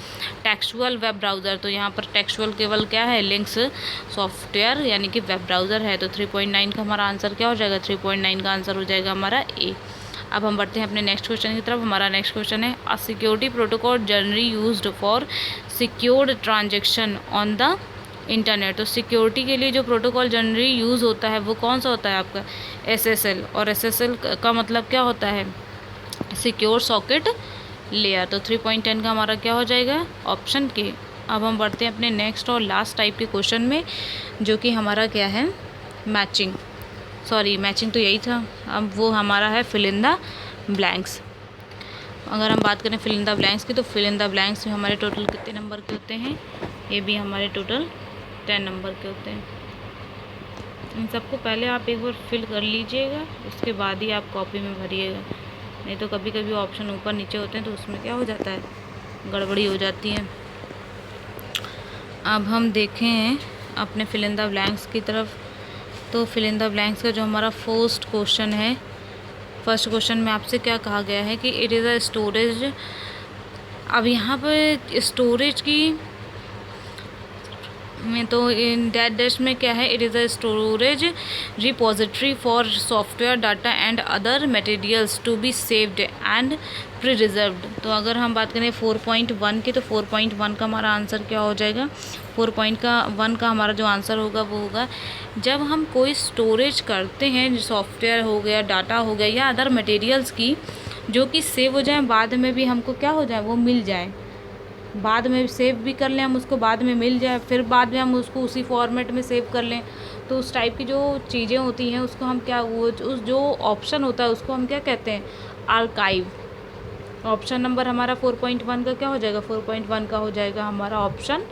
टेक्सचुअल वेब ब्राउज़र, तो यहाँ पर टेक्सचुअल केवल क्या है, लिंक्स सॉफ्टवेयर यानी कि वेब ब्राउज़र है। तो 3.9 का हमारा आंसर क्या हो जाएगा, 3.9 का आंसर हो जाएगा हमारा ए। अब हम बढ़ते हैं अपने नेक्स्ट क्वेश्चन की तरफ। हमारा नेक्स्ट क्वेश्चन है a security protocol generally used for secured transaction on the internet. तो सिक्योरिटी के लिए जो प्रोटोकॉल जनरली यूज़ होता है वो कौन सा होता है आपका, SSL। और SSL का मतलब क्या होता है, सिक्योर सॉकेट लेयर। तो 3.10 का हमारा क्या हो जाएगा, ऑप्शन के। अब हम बढ़ते हैं अपने नेक्स्ट और लास्ट टाइप के क्वेश्चन में, जो कि हमारा क्या है, मैचिंग तो यही था। अब वो हमारा है फिल इन द ब्लैंक्स। अगर हम बात करें फिल इन द ब्लैंक्स की, तो फिल इन द ब्लैंक्स में हमारे टोटल कितने नंबर के होते हैं, ये भी हमारे टोटल 10 नंबर के होते हैं। इन सबको पहले आप एक बार फिल कर लीजिएगा, उसके बाद ही आप कॉपी में भरिएगा, नहीं तो कभी कभी ऑप्शन ऊपर नीचे होते हैं तो उसमें क्या हो जाता है, गड़बड़ी हो जाती है। अब हम देखें अपने फिल इन द ब्लैंक्स की तरफ। तो फिल इन द ब्लैंक्स का जो हमारा फर्स्ट क्वेश्चन में आपसे क्या कहा गया है कि इट इज़ अ स्टोरेज। अब यहाँ पर स्टोरेज की में तो इन डैश में क्या है, it is a storage repository for software data and other materials to be saved and preserved. तो अगर हम बात करें 4.1 की, तो 4.1 का हमारा आंसर क्या हो जाएगा, 4.1 का हमारा जो आंसर होगा वो होगा जब हम कोई स्टोरेज करते हैं, सॉफ्टवेयर हो गया, डाटा हो गया या अदर मटेरियल्स की, जो कि सेव हो जाए, बाद में भी हमको क्या हो जाए, वो मिल जाए, बाद में सेव भी कर लें हम उसको, बाद में मिल जाए, फिर बाद में हम उसको उसी फॉर्मेट में सेव कर लें। तो उस टाइप की जो चीज़ें होती हैं उसको हम क्या, वो उस जो ऑप्शन होता है उसको हम क्या कहते हैं, आर्काइव। ऑप्शन नंबर हमारा 4.1 का क्या हो जाएगा, 4.1 का हो जाएगा हमारा ऑप्शन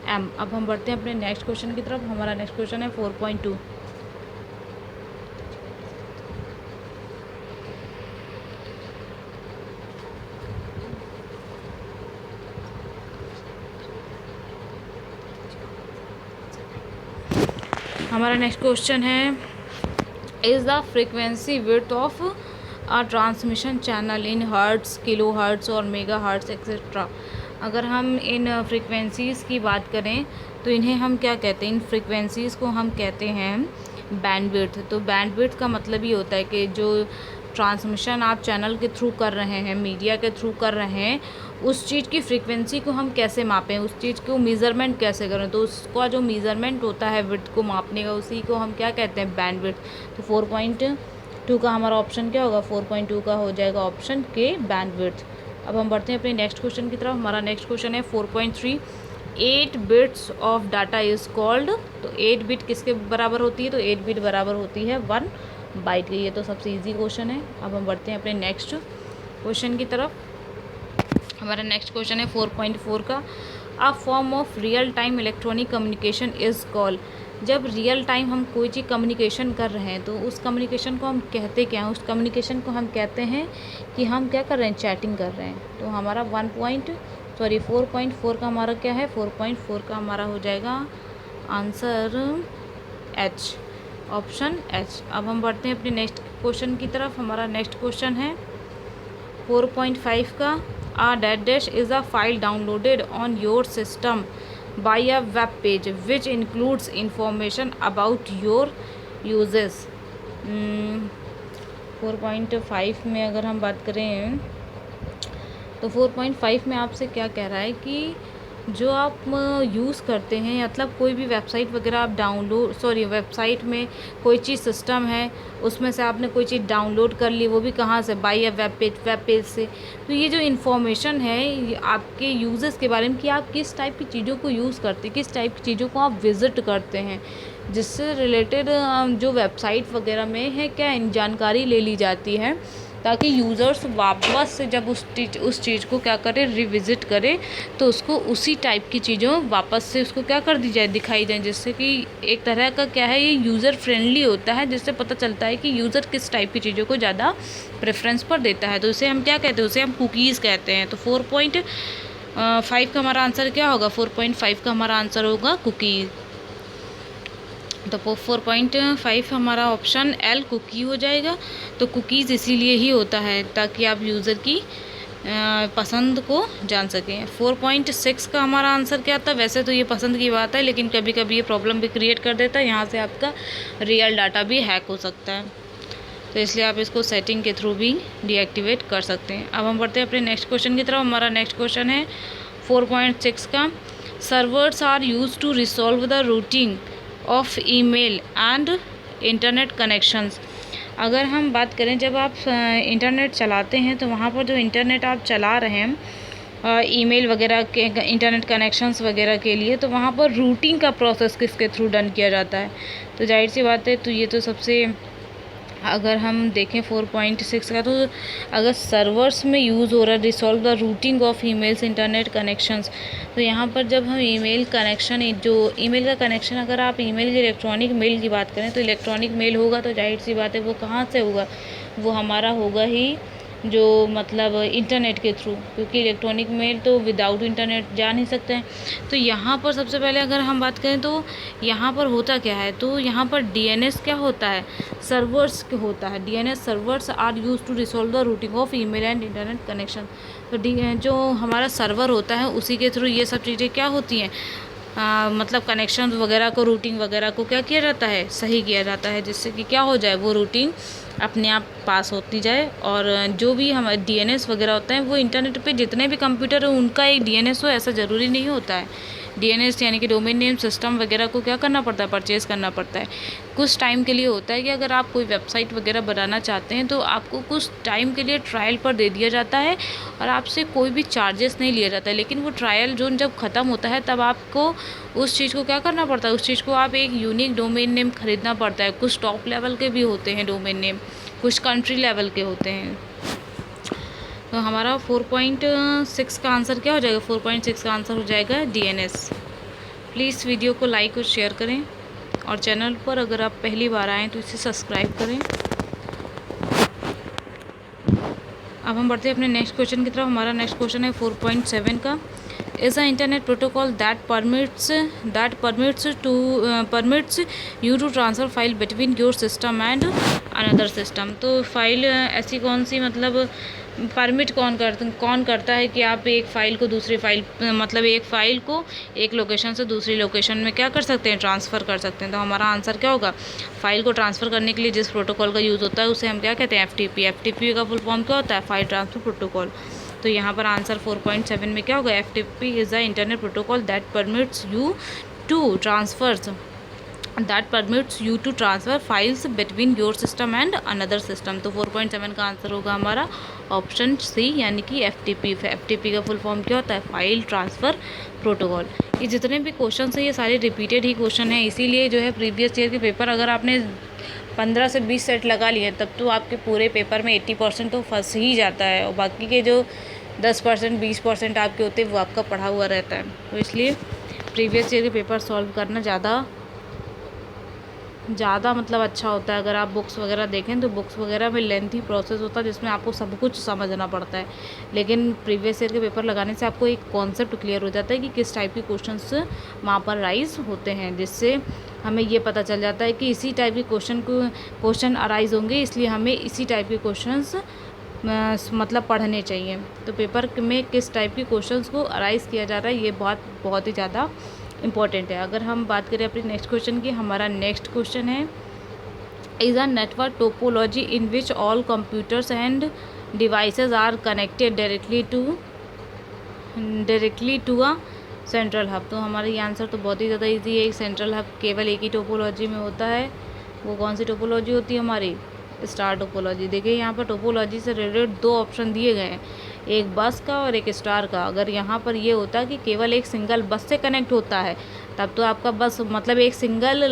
एम। अब हम बढ़ते हैं अपने नेक्स्ट क्वेश्चन की तरफ। हमारा नेक्स्ट क्वेश्चन है 4.2। हमारा नेक्स्ट क्वेश्चन है is the frequency width of a transmission channel in hertz, kilo hertz और मेगा हर्ट्स एक्सेट्रा। अगर हम इन फ्रीक्वेंसीज़ की बात करें तो इन्हें हम क्या कहते हैं, इन फ्रीक्वेंसीज़ को हम कहते हैं बैंडविड्थ। तो बैंडविड्थ का मतलब ये होता है कि जो ट्रांसमिशन आप चैनल के थ्रू कर रहे हैं, मीडिया के थ्रू कर रहे हैं, उस चीज़ की फ्रीक्वेंसी को हम कैसे मापें, उस चीज़ को मेज़रमेंट कैसे करें। तो उसका जो मेज़रमेंट होता है विड्थ को मापने का, उसी को हम क्या कहते हैं, बैंडविड्थ। तो 4.2 का हमारा ऑप्शन क्या होगा, 4.2 का हो जाएगा ऑप्शन के, बैंडविड्थ। अब हम बढ़ते हैं अपने नेक्स्ट क्वेश्चन की तरफ। हमारा नेक्स्ट क्वेश्चन है 4.3, 8 bits of data is called. तो 8 बिट किसके बराबर होती है, तो 8 बिट बराबर होती है 1 बाइट की। ये तो सबसे इजी क्वेश्चन है। अब हम बढ़ते हैं अपने नेक्स्ट क्वेश्चन की तरफ। हमारा नेक्स्ट क्वेश्चन है 4.4 का, a form of real time electronic communication is called. जब रियल टाइम हम कोई चीज़ कम्युनिकेशन कर रहे हैं तो उस कम्युनिकेशन को हम कहते क्या हैं, उस कम्युनिकेशन को हम कहते हैं कि हम क्या कर रहे हैं, चैटिंग कर रहे हैं। तो हमारा 4.4 का हमारा क्या है, 4.4 का हमारा हो जाएगा आंसर एच, ऑप्शन एच। अब हम बढ़ते हैं अपने नेक्स्ट क्वेश्चन की तरफ। हमारा नेक्स्ट क्वेश्चन है 4.5 का, a dash is a file downloaded on your system by a web page which includes information about your uses। 4.5 में अगर हम बात करें तो 4.5 में आपसे क्या कह रहा है कि जो आप यूज़ करते हैं, मतलब कोई भी वेबसाइट वगैरह आप वेबसाइट में कोई चीज़ सिस्टम है, उसमें से आपने कोई चीज़ डाउनलोड कर ली, वो भी कहाँ से, बाय अ वेब पेज से। तो ये जो इन्फॉर्मेशन है ये आपके यूज़र्स के बारे में कि आप किस टाइप की चीज़ों को यूज़ करते हैं, किस टाइप की चीज़ों को आप विज़िट करते हैं, जिससे रिलेटेड जो वेबसाइट वगैरह में है क्या जानकारी ले ली जाती है, ताकि यूज़र्स वापस से जब उस चीज़ को क्या करें, रिविज़िट करें, तो उसको उसी टाइप की चीज़ों वापस से उसको क्या कर दी जाए, दिखाई जाए, जिससे कि एक तरह का क्या है, ये यूज़र फ्रेंडली होता है, जिससे पता चलता है कि यूज़र किस टाइप की चीज़ों को ज़्यादा प्रेफरेंस पर देता है। तो उसे हम क्या कहते हैं, उसे हम कुकीज़ कहते हैं। तो 4.5 का हमारा आंसर क्या होगा, 4.5 का हमारा आंसर होगा कुकीज़। तो 4.5 हमारा ऑप्शन एल, कुकी हो जाएगा। तो कुकीज़ इसीलिए ही होता है ताकि आप यूज़र की पसंद को जान सकें। 4.6 का हमारा आंसर क्या था, वैसे तो ये पसंद की बात है, लेकिन कभी कभी ये प्रॉब्लम भी क्रिएट कर देता है, यहाँ से आपका रियल डाटा भी हैक हो सकता है, तो इसलिए आप इसको सेटिंग के थ्रू भी डीएक्टिवेट कर सकते हैं। अब हम बढ़ते हैं अपने नेक्स्ट क्वेश्चन की तरफ। हमारा नेक्स्ट क्वेश्चन है 4.6 का, servers are use to resolve the routing of email and internet connections. अगर हम बात करें, जब आप इंटरनेट चलाते हैं तो वहाँ पर जो इंटरनेट आप चला रहे हैं ईमेल वगैरह के, इंटरनेट कनेक्शंस वगैरह के लिए, तो वहाँ पर रूटिंग का प्रोसेस किसके थ्रू डन किया जाता है। तो जाहिर सी बात है, तो ये तो सबसे, अगर हम देखें 4.6 का, तो अगर सर्वर्स में यूज़ हो रहा है resolve the routing of emails internet connections, तो यहाँ पर जब हम ईमेल कनेक्शन, जो ईमेल का कनेक्शन, अगर आप ईमेल की इलेक्ट्रॉनिक मेल की बात करें, तो इलेक्ट्रॉनिक मेल होगा तो जाहिर सी बात है वो कहाँ से होगा, वो हमारा होगा ही जो मतलब इंटरनेट के थ्रू, क्योंकि इलेक्ट्रॉनिक मेल तो विदाउट इंटरनेट जा नहीं सकते हैं। तो यहाँ पर सबसे पहले अगर हम बात करें तो यहाँ पर होता क्या है, तो यहाँ पर डीएनएस क्या होता है, सर्वर्स होता है। DNS servers are use to resolve the routing of email and internet connection. तो जो हमारा सर्वर होता है उसी के थ्रू ये सब चीज़ें क्या होती हैं, मतलब कनेक्शन वगैरह को, रूटिंग वगैरह को क्या किया जाता है, सही किया जाता है, जिससे कि क्या हो जाए, वो रूटिंग अपने आप पास होती जाए। और जो भी हमारे डीएनएस वगैरह होता है, वो इंटरनेट पे जितने भी कंप्यूटर है उनका एक डीएनएस हो, ऐसा ज़रूरी नहीं होता है। डीएनएस यानी कि डोमेन नेम सिस्टम वगैरह को क्या करना पड़ता है, परचेज़ करना पड़ता है। कुछ टाइम के लिए होता है कि अगर आप कोई वेबसाइट वगैरह बनाना चाहते हैं तो आपको कुछ टाइम के लिए ट्रायल पर दे दिया जाता है और आपसे कोई भी चार्जेस नहीं लिया जाता है। लेकिन वो ट्रायल जोन जब ख़त्म होता है तब आपको उस चीज़ को क्या करना पड़ता है, उस चीज़ को आप एक यूनिक डोमेन नेम ख़रीदना पड़ता है। कुछ टॉप लेवल के भी होते हैं डोमेन नेम, कुछ कंट्री लेवल के होते हैं। तो हमारा 4.6 का आंसर क्या हो जाएगा, 4.6 का आंसर हो जाएगा डीएनएस। प्लीज़ वीडियो को लाइक और शेयर करें, और चैनल पर अगर आप पहली बार आएँ तो इसे सब्सक्राइब करें। अब हम बढ़ते हैं अपने नेक्स्ट क्वेश्चन की तरफ। हमारा नेक्स्ट क्वेश्चन है 4.7 का, is an internet protocol that permits you to transfer file between your system and another system। तो फाइल ऐसी कौन सी, मतलब परमिट कौन करता है कि आप एक फ़ाइल को दूसरी फाइल, मतलब एक फ़ाइल को एक लोकेशन से दूसरी लोकेशन में क्या कर सकते हैं, ट्रांसफ़र कर सकते हैं। तो हमारा आंसर क्या होगा, फ़ाइल को ट्रांसफ़र करने के लिए जिस प्रोटोकॉल का यूज़ होता है उसे हम क्या कहते हैं, FTP। FTP का फुल फॉर्म क्या होता है, फाइल ट्रांसफ़र प्रोटोकॉल। तो यहाँ पर आंसर 4.7 में क्या होगा, FTP is the internet protocol that permits you to transfer files between your system and another system. तो 4.7 का आंसर होगा हमारा ऑप्शन सी, यानी कि FTP। FTP का फुल फॉर्म क्या होता है, फाइल ट्रांसफ़र प्रोटोकॉल। ये जितने भी क्वेश्चन हैं ये सारे रिपीटेड ही क्वेश्चन हैं, इसीलिए जो है प्रीवियस ईयर के पेपर अगर आपने 15 से 20 सेट लगा लिए तब तो आपके पूरे पेपर में 80% तो फंस ही जाता है, और बाकी के जो 10% 20% आपके होते हैं वो आपका पढ़ा हुआ रहता है। तो इसलिए प्रीवियस ईयर के पेपर सॉल्व करना ज़्यादा मतलब अच्छा होता है। अगर आप बुक्स वगैरह देखें तो बुक्स वगैरह में लेंथी प्रोसेस होता है जिसमें आपको सब कुछ समझना पड़ता है, लेकिन प्रीवियस ईयर के पेपर लगाने से आपको एक कॉन्सेप्ट क्लियर हो जाता है कि किस टाइप के क्वेश्चंस वहाँ पर राइज होते हैं, जिससे हमें ये पता चल जाता है कि इसी टाइप के क्वेश्चन अराइज होंगे, इसलिए हमें इसी टाइप के क्वेश्चंस मतलब पढ़ने चाहिए। तो पेपर में किस टाइप के क्वेश्चंस को अराइज किया जा रहा है ये बहुत ही ज़्यादा इम्पॉर्टेंट है। अगर हम बात करें अपनी नेक्स्ट क्वेश्चन की, हमारा नेक्स्ट क्वेश्चन है, is a network topology in which all computers and devices are connected directly to a central hub. तो हमारा ये आंसर तो बहुत ही ज़्यादा इजी है। सेंट्रल हब केवल एक ही टोपोलॉजी में होता है, वो कौन सी टोपोलॉजी होती है हमारी, स्टार टोपोलॉजी। देखिए यहाँ पर टोपोलॉजी से रिलेटेड 2 ऑप्शन दिए गए हैं, एक बस का और एक स्टार का। अगर यहाँ पर ये होता है कि केवल एक सिंगल बस से कनेक्ट होता है तब तो आपका बस मतलब एक सिंगल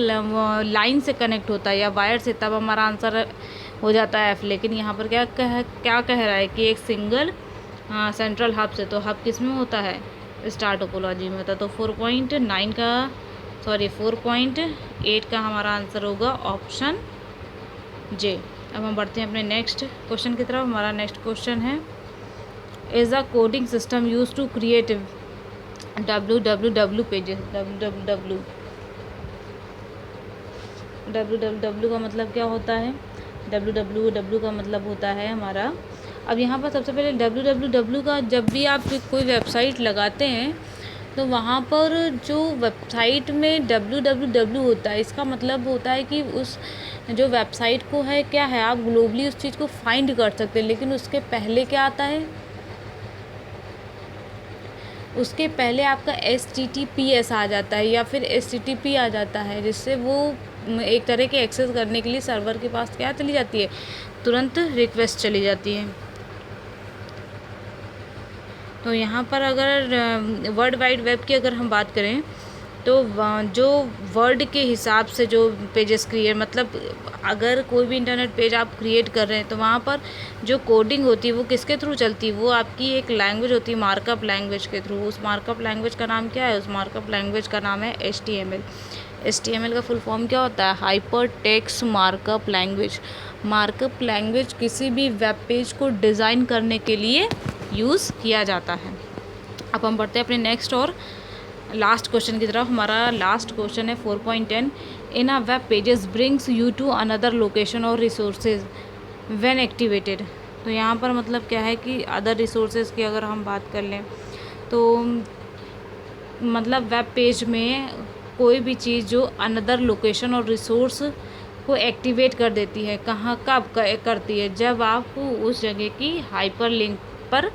लाइन से कनेक्ट होता है या वायर से, तब हमारा आंसर हो जाता है F। लेकिन यहाँ पर क्या कह रहा है कि एक सिंगल सेंट्रल हब से, तो हब किस में होता है, स्टार टोपोलॉजी में होता है। तो 4.8 का हमारा आंसर होगा ऑप्शन जे। अब हम बढ़ते हैं अपने नेक्स्ट क्वेश्चन की तरफ। हमारा नेक्स्ट क्वेश्चन है, is a coding system use to create www pages. www का मतलब क्या होता है, www का मतलब होता है हमारा, अब यहाँ पर सबसे पहले www का, जब भी आप कोई वेबसाइट लगाते हैं तो वहाँ पर जो वेबसाइट में www होता है, इसका मतलब होता है कि उस जो वेबसाइट को है क्या है, आप ग्लोबली उस चीज़ को फाइंड कर सकते हैं। लेकिन उसके पहले क्या आता है, उसके पहले आपका HTTPS आ जाता है या फिर HTTP आ जाता है, जिससे वो एक तरह के एक्सेस करने के लिए सर्वर के पास क्या चली जाती है, तुरंत रिक्वेस्ट चली जाती है। तो यहाँ पर अगर वर्ल्ड वाइड वेब की अगर हम बात करें तो जो वर्ड के हिसाब से जो पेजेस क्रिएट, मतलब अगर कोई भी इंटरनेट पेज आप क्रिएट कर रहे हैं तो वहाँ पर जो कोडिंग होती है वो किसके थ्रू चलती है, वो आपकी एक लैंग्वेज होती है मार्कअप लैंग्वेज के थ्रू। उस मार्कअप लैंग्वेज का नाम क्या है, उस मार्कअप लैंग्वेज का नाम है HTML। HTML का फुल फॉर्म क्या होता है, hyper text markup language. Markup language किसी भी वेब पेज को डिज़ाइन करने के लिए यूज़ किया जाता है। अब हम बढ़ते हैं अपने नेक्स्ट और लास्ट क्वेश्चन की तरफ। हमारा लास्ट क्वेश्चन है 4.10, in a web pages brings you to another location और रिसोर्सेज व्हेन एक्टिवेटेड। तो यहाँ पर मतलब क्या है कि अदर रिसोर्सेज की अगर हम बात कर लें तो मतलब वेब पेज में कोई भी चीज़ जो अनदर लोकेशन और रिसोर्स को एक्टिवेट कर देती है, कब करती है, जब आप उस जगह की हाइपर लिंक पर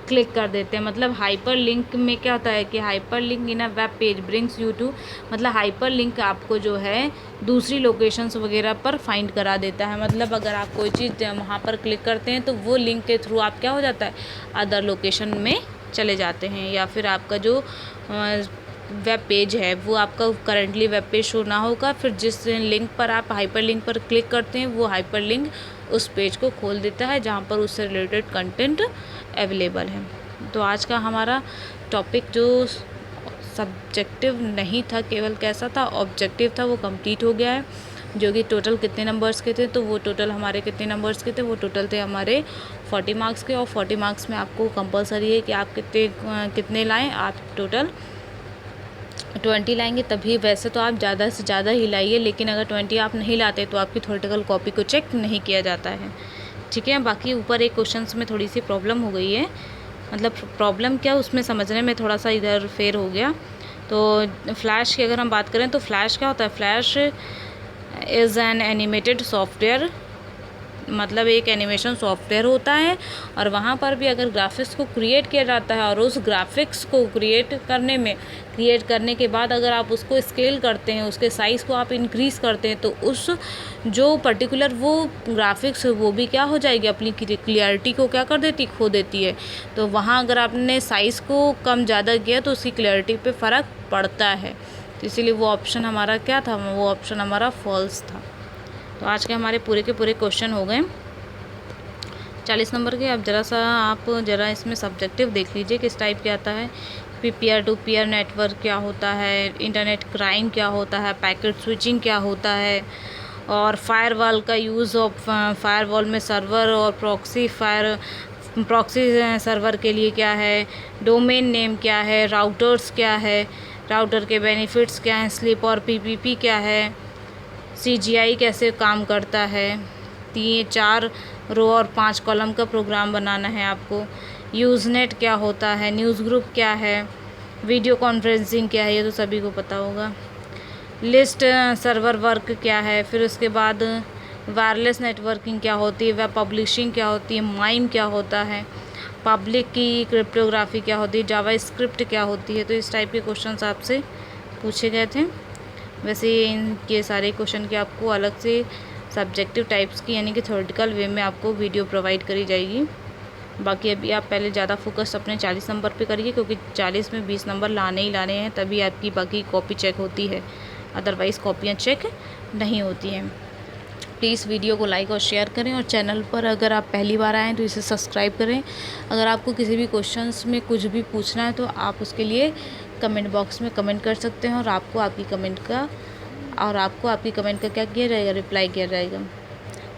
क्लिक कर देते हैं। मतलब हाइपर लिंक में क्या होता है कि hyper link in a web page brings you to, मतलब हाइपर लिंक आपको जो है दूसरी लोकेशंस वगैरह पर फाइंड करा देता है। मतलब अगर आप कोई चीज़ वहाँ पर क्लिक करते हैं तो वो लिंक के थ्रू आप क्या हो जाता है, अदर लोकेशन में चले जाते हैं, या फिर आपका जो वेब पेज है वो आपका करंटली वेब पेज शो ना होगा, फिर जिस लिंक पर आप हाइपर लिंक पर क्लिक करते हैं वो हाइपर लिंक उस पेज को खोल देता है जहाँ पर उससे रिलेटेड कंटेंट अवेलेबल है। तो आज का हमारा टॉपिक जो सब्जेक्टिव नहीं था, केवल कैसा था, ऑब्जेक्टिव था, वो कंप्लीट हो गया है। जो कि टोटल कितने नंबर्स के थे, तो वो टोटल हमारे कितने नंबर्स के थे, वो टोटल थे हमारे 40 मार्क्स के। और 40 मार्क्स में आपको कंपलसरी है कि आप कितने लाएँ, आप टोटल 20 लाएंगे तभी। वैसे तो आप ज़्यादा से ज़्यादा ही लाइए, लेकिन अगर 20 आप नहीं लाते तो आपकी थ्योरेटिकल कॉपी को चेक नहीं किया जाता है, ठीक है। बाकी ऊपर एक क्वेश्चंस में थोड़ी सी प्रॉब्लम हो गई है, मतलब प्रॉब्लम क्या उसमें समझने में थोड़ा सा इधर फेर हो गया। तो फ्लैश की अगर हम बात करें तो फ्लैश क्या होता है, flash is an animated software, मतलब एक एनिमेशन सॉफ्टवेयर होता है। और वहाँ पर भी अगर ग्राफिक्स को क्रिएट किया जाता है और उस ग्राफिक्स को क्रिएट करने के बाद अगर आप उसको स्केल करते हैं, उसके साइज़ को आप इंक्रीज़ करते हैं, तो उस जो पर्टिकुलर वो ग्राफिक्स है वो भी क्या हो जाएगी, अपनी क्लियरिटी को क्या कर देती, खो देती है। तो वहाँ अगर आपने साइज़ को कम ज़्यादा किया तो उसकी क्लियरिटी पे फ़र्क पड़ता है। तो इसीलिए वो ऑप्शन हमारा क्या था, वो ऑप्शन हमारा फॉल्स था। तो आज के हमारे पूरे के पूरे क्वेश्चन हो गए 40 नंबर के। अब आप ज़रा इसमें सब्जेक्टिव देख लीजिए किस टाइप के आता है। पीयर टू पीयर नेटवर्क क्या होता है, इंटरनेट क्राइम क्या होता है, पैकेट स्विचिंग क्या होता है, और फायरवॉल का यूज़ ऑफ फायरवॉल में सर्वर और प्रॉक्सी सर्वर के लिए क्या है, डोमेन नेम क्या है, राउटर्स क्या है, राउटर के बेनिफिट्स क्या हैं, स्लीप और पीपीपी क्या है, CGI कैसे काम करता है, 4 रो और 5 कॉलम का प्रोग्राम बनाना है आपको, यूज़नेट क्या होता है, न्यूज़ ग्रुप क्या है, वीडियो कॉन्फ्रेंसिंग क्या है, ये तो सभी को पता होगा, लिस्ट सर्वर वर्क क्या है, फिर उसके बाद वायरलेस नेटवर्किंग क्या होती है, वेब पब्लिशिंग क्या होती है, माइम क्या होता है, पब्लिक की क्रिप्टोग्राफी क्या होती है, जावा स्क्रिप्ट क्या होती है। तो इस टाइप के क्वेश्चंस आपसे पूछे गए थे। वैसे इनके सारे क्वेश्चन की आपको अलग से सब्जेक्टिव टाइप्स की यानी कि थ्योरेटिकल वे में आपको वीडियो प्रोवाइड करी जाएगी। बाकी अभी आप पहले ज़्यादा फोकस अपने 40 नंबर पे करिए, क्योंकि 40 में 20 नंबर लाने ही लाने हैं, तभी आपकी बाकी कॉपी चेक होती है, अदरवाइज़ कॉपियाँ चेक नहीं होती हैं। प्लीज़ वीडियो को लाइक और शेयर करें, और चैनल पर अगर आप पहली बार आएँ तो इसे सब्सक्राइब करें। अगर आपको किसी भी क्वेश्चंस में कुछ भी पूछना है तो आप उसके लिए कमेंट बॉक्स में कमेंट कर सकते हैं, और आपको आपकी कमेंट का क्या किया जाएगा, रिप्लाई किया जाएगा,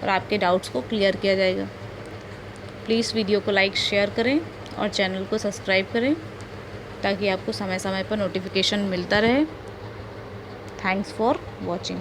और आपके डाउट्स को क्लियर किया जाएगा। प्लीज़ वीडियो को लाइक शेयर करें और चैनल को सब्सक्राइब करें, ताकि आपको समय समय पर नोटिफिकेशन मिलता रहे। Thanks for watching.